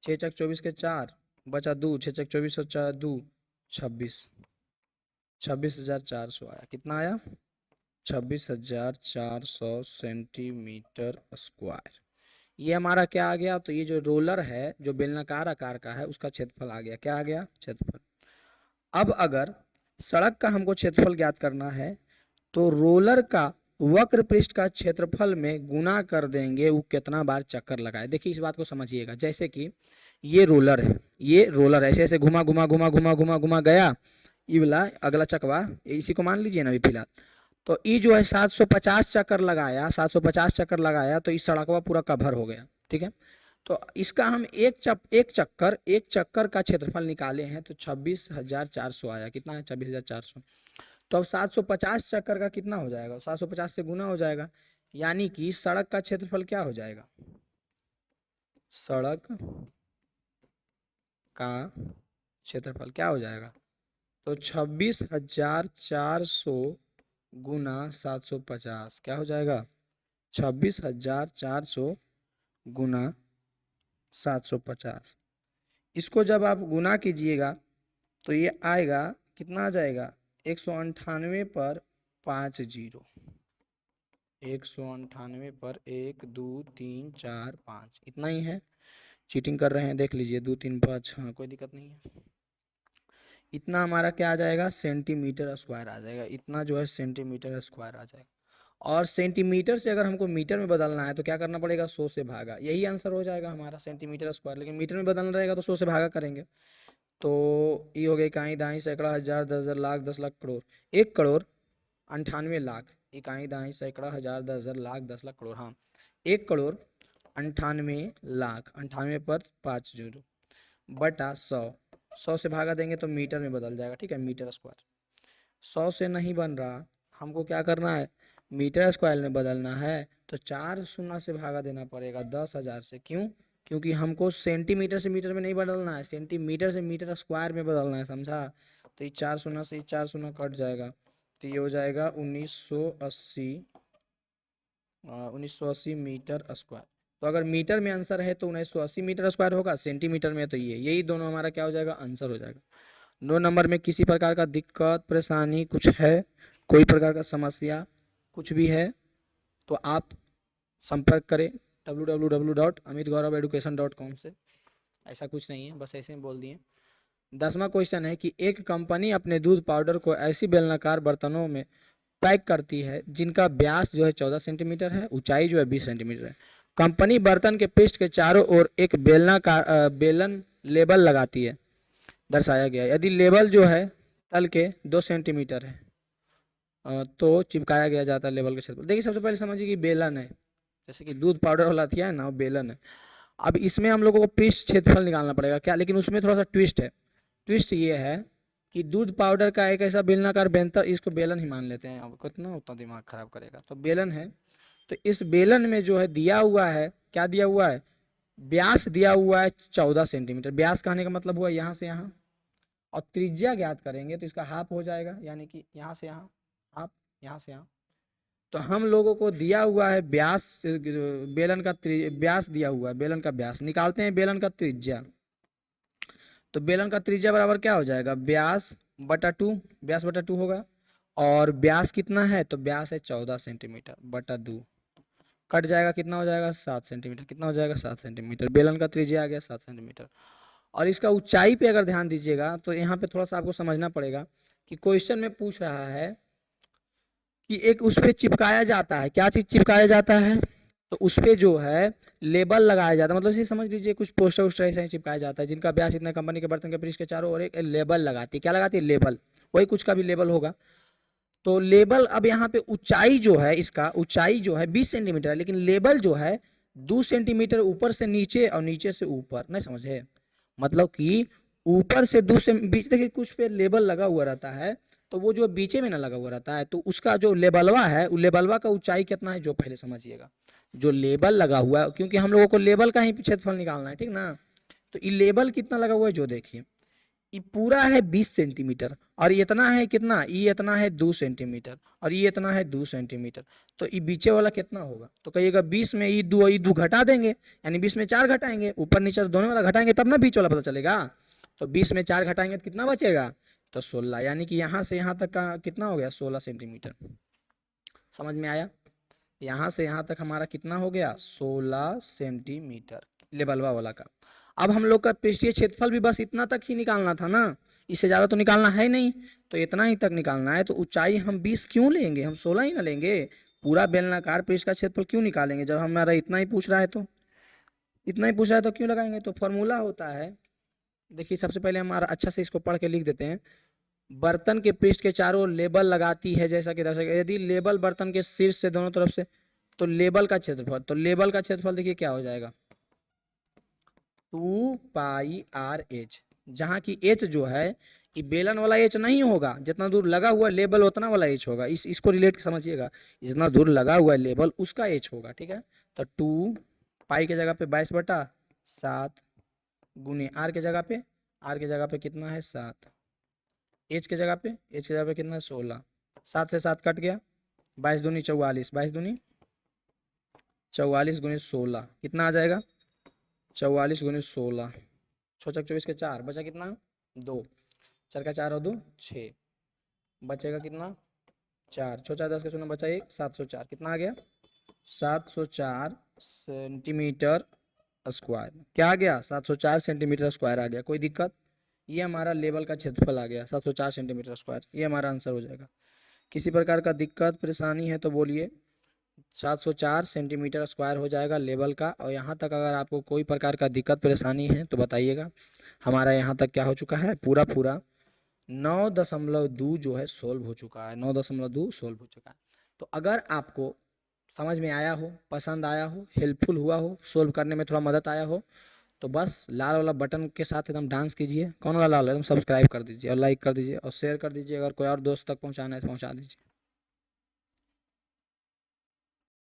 6×24 के 4 बचा 2, 6×24 और 4 2 26, 26,400 आया। कितना आया, 26,400 सेंटीमीटर स्क्वायर। ये हमारा क्या आ गया, तो ये जो रोलर है जो बेलनाकार आकार का है उसका क्षेत्रफल आ गया। क्या आ गया, क्षेत्रफल। अब अगर सड़क का हमको क्षेत्रफल ज्ञात करना है तो रोलर का वक्र पृष्ठ का क्षेत्रफल में गुना कर देंगे वो कितना बार चक्कर लगाए। देखिए इस बात को समझिएगा, जैसे कि ये रोलर है, ये रोलर ऐसे ऐसे घुमा घुमा घुमा घुमा घुमा घुमा गया, ये वाला अगला चकवा इसी को मान लीजिए ना अभी फिलहाल, तो ये जो है 750 चक्कर लगाया, 750 चक्कर लगाया तो इस सड़कवा पूरा कवर हो गया। ठीक है, तो इसका हम एक चक्कर का क्षेत्रफल निकाले हैं तो 26,400 आया। कितना है, 26,400। तो अब 750 चक्कर का कितना हो जाएगा, 750 से गुना हो जाएगा, यानी कि सड़क का क्षेत्रफल क्या हो जाएगा, सड़क का क्षेत्रफल क्या हो जाएगा, तो 26,400 गुना 750 क्या हो जाएगा, 26,400 गुना 750। इसको जब आप गुना कीजिएगा तो ये आएगा, कितना आ जाएगा, 198 पर 5 जीरो, 198 पर 1 2 3 4 5, इतना ही है। चीटिंग कर रहे हैं, देख लीजिए, 2 3 5, हाँ कोई दिक्कत नहीं है। इतना हमारा क्या आ जाएगा, सेंटीमीटर स्क्वायर आ जाएगा। इतना जो है सेंटीमीटर स्क्वायर आ जाएगा। और सेंटीमीटर से अगर हमको मीटर में बदलना है तो क्या करना पड़ेगा, 100 से भागा, यही आंसर हो जाएगा हमारा, सेंटीमीटर स्क्वायर। लेकिन मीटर में बदलना रहेगा तो 100 से भागा करेंगे। तो ये हो गई इकाई दाई सैकड़ा हज़ार 10,000 लाख 10 लाख करोड़, 1,98,00,000, इकाई दाई सैकड़ा हज़ार 10,000 लाख 10 लाख करोड़, हाँ 1,98,00,000, 98 पर 5 जीरो बटा 100, 100 से भागा देंगे तो मीटर में बदल जाएगा। ठीक है, मीटर स्क्वायर। 100 से नहीं बन रहा, हमको क्या करना है, मीटर स्क्वायर में बदलना है तो 4 शून्य से भागा देना पड़ेगा 10,000 से। क्यों, क्योंकि हमको सेंटीमीटर से मीटर में नहीं बदलना है, सेंटीमीटर से मीटर स्क्वायर में बदलना है, समझा। तो ये 4 शून्य से 4 शून्य कट जाएगा, तो ये हो जाएगा 1980 मीटर स्क्वायर। तो अगर मीटर में आंसर है तो 1980 मीटर स्क्वायर होगा, सेंटीमीटर में तो ये, यही दोनों हमारा क्या हो जाएगा, आंसर हो जाएगा। 9 नंबर में किसी प्रकार का दिक्कत परेशानी कुछ है, कोई प्रकार का समस्या कुछ भी है तो आप संपर्क करें www.amitgauraveducation.com से। ऐसा कुछ नहीं है, बस ऐसे ही बोल दिए। 10वां क्वेश्चन है कि एक कंपनी अपने दूध पाउडर को ऐसी बेलनाकार बर्तनों में पैक करती है जिनका व्यास जो है 14 सेंटीमीटर है, ऊंचाई जो है 20 सेंटीमीटर है। कंपनी बर्तन के पृष्ठ के चारों ओर एक बेलन लेबल लगाती है, दर्शाया गया। यदि लेबल जो है तल के 2 सेंटीमीटर है तो चिपकाया गया जाता है लेबल के क्षेत्रफल। देखिए सबसे पहले समझिए कि बेलन है, जैसे कि दूध पाउडर वाला थिया है ना, वो बेलन है। अब इसमें हम लोगों को पृष्ठ क्षेत्रफल निकालना पड़ेगा क्या, लेकिन उसमें थोड़ा सा ट्विस्ट है। ट्विस्ट ये है कि दूध पाउडर का एक ऐसा बेलनाकार बेंतर, इसको बेलन ही मान लेते हैं, अब कितना उतना दिमाग खराब करेगा, तो बेलन है। तो इस बेलन में जो है दिया हुआ है, क्या दिया हुआ है, व्यास दिया हुआ है 14 सेंटीमीटर। व्यास कहने का मतलब हुआ यहाँ से यहाँ, और त्रिज्या ज्ञात करेंगे तो इसका हाफ हो जाएगा, यानी कि यहाँ से यहाँ हाफ, यहाँ से यहाँ। तो हम लोगों को दिया हुआ है व्यास, बेलन का व्यास दिया हुआ है, बेलन का व्यास निकालते हैं, बेलन का त्रिज्या। तो बेलन का त्रिज्या बराबर क्या हो जाएगा, व्यास बटा 2, व्यास बटा 2 होगा। और व्यास कितना है, तो व्यास है 14 सेंटीमीटर बटा 2, कट जाएगा, कितना हो जाएगा 7 सेंटीमीटर। कितना हो जाएगा 7 सेंटीमीटर। बेलन का त्रिज्या आ गया 7 सेंटीमीटर। और इसका ऊंचाई पे अगर ध्यान दीजिएगा तो यहाँ पे थोड़ा सा आपको समझना पड़ेगा कि क्वेश्चन में पूछ रहा है कि एक उस पे चिपकाया जाता है, क्या चीज चिपकाया जाता है, तो उस पे जो है लेबल लगाया जाता है, मतलब इसे समझ लीजिए कुछ पोस्टर वोस्टर ऐसे ही चिपकाया जाता है जिनका व्यास इतना, कंपनी के बर्तन के पृष्ठ के चारों ओर एक लेबल लगाती है, क्या लगाती है, लेबल, वही कुछ का भी लेबल होगा। तो लेबल, अब यहाँ पे ऊंचाई जो है, इसका ऊंचाई जो है 20 सेंटीमीटर है, लेकिन लेबल जो है 2 सेंटीमीटर ऊपर से नीचे और नीचे से ऊपर, नहीं समझे, मतलब कि ऊपर से 2 से बीच, देखिए कुछ पे लेबल लगा हुआ रहता है, तो वो जो बीचे में ना लगा हुआ रहता है, तो उसका जो लेबलवा है, वो लेबलवा का ऊंचाई कितना है जो पहले समझिएगा। जो लेबल लगा हुआ है, क्योंकि हम लोगों को लेबल का ही क्षेत्रफल निकालना है, ठीक ना, तो ये लेबल कितना लगा हुआ है जो देखिए, ये पूरा है 20 सेंटीमीटर, और ये इतना है कितना, ये इतना है 2 सेंटीमीटर, और ये इतना है 2 सेंटीमीटर, तो ये बीचे वाला कितना होगा, तो कहिएगा 20 में ये 2 घटा देंगे, यानी 20 में 4 घटाएंगे, ऊपर नीचे दोनों वाला घटाएंगे तब ना बीच वाला पता चलेगा। तो 20 में 4 घटाएंगे तो कितना बचेगा, तो 16, यानी कि यहाँ से यहाँ तक का कितना हो गया, 16 सेंटीमीटर। समझ में आया, यहाँ से यहाँ तक हमारा कितना हो गया, 16 सेंटीमीटर लेबलवा वाला का। अब हम लोग का पृष्ठीय क्षेत्रफल भी बस इतना तक ही निकालना था ना, इससे ज़्यादा तो निकालना है नहीं, तो इतना ही तक निकालना है। तो ऊंचाई हम 20 क्यों लेंगे, हम 16 ही ना लेंगे, पूरा बेलनाकार पृष्ठ का क्षेत्रफल क्यों निकालेंगे, जब हमारा इतना ही पूछ रहा है, तो इतना ही पूछ रहा है तो क्यों लगाएंगे। तो फॉर्मूला होता है, देखिए सबसे पहले हमारा अच्छा से इसको पढ़ के लिख देते हैं। बर्तन के पृष्ठ के चारों ओर लेबल लगाती है, जैसा कि दर्शक, यदि लेबल बर्तन के शीर्ष से दोनों तरफ से, तो लेबल का क्षेत्रफल, तो लेबल का क्षेत्रफल देखिए क्या हो जाएगा, 2πr/h, जहाँ की h जो है ये बेलन वाला h नहीं होगा, जितना दूर लगा हुआ लेबल उतना वाला h होगा, इसको रिलेट समझिएगा, जितना दूर लगा हुआ लेबल उसका h होगा, ठीक है। तो 2 पाई के जगह पे 22/7 गुने r के जगह पे कितना है 7, h के जगह पे कितना है 16, 7 से 7 कट गया, 22 दूनी 44, 22 दूनी 44 गुने 16 कितना आ जाएगा, 44 गुने 16, 6 24 के 4 बचा कितना 2, 4 का 4 और 2 6, बचेगा कितना 4, 6 4 10 के 0 बचा 1, 704 कितना आ गया, 704 सेंटीमीटर स्क्वायर। क्या आ गया, 704 सेंटीमीटर स्क्वायर आ गया। कोई दिक्कत, ये हमारा लेवल का क्षेत्रफल आ गया 704 सेंटीमीटर स्क्वायर, ये हमारा आंसर हो जाएगा। किसी प्रकार का दिक्कत परेशानी है तो बोलिए, 704 सेंटीमीटर स्क्वायर हो जाएगा लेवल का। और यहाँ तक अगर आपको कोई प्रकार का दिक्कत परेशानी है तो बताइएगा। हमारा यहाँ तक क्या हो चुका है, पूरा 9.2 जो है सोल्व हो चुका है, 9.2 सोल्व हो चुका है। तो अगर आपको समझ में आया हो, पसंद आया हो, हेल्पफुल हुआ हो, सोल्व करने में थोड़ा मदद आया हो, तो बस लाल वाला बटन के साथ एकदम डांस कीजिए। कौन वाला लाल, एकदम सब्सक्राइब कर दीजिए और लाइक कर दीजिए और शेयर कर दीजिए। अगर कोई और दोस्त तक पहुँचाना है तो पहुँचा दीजिए।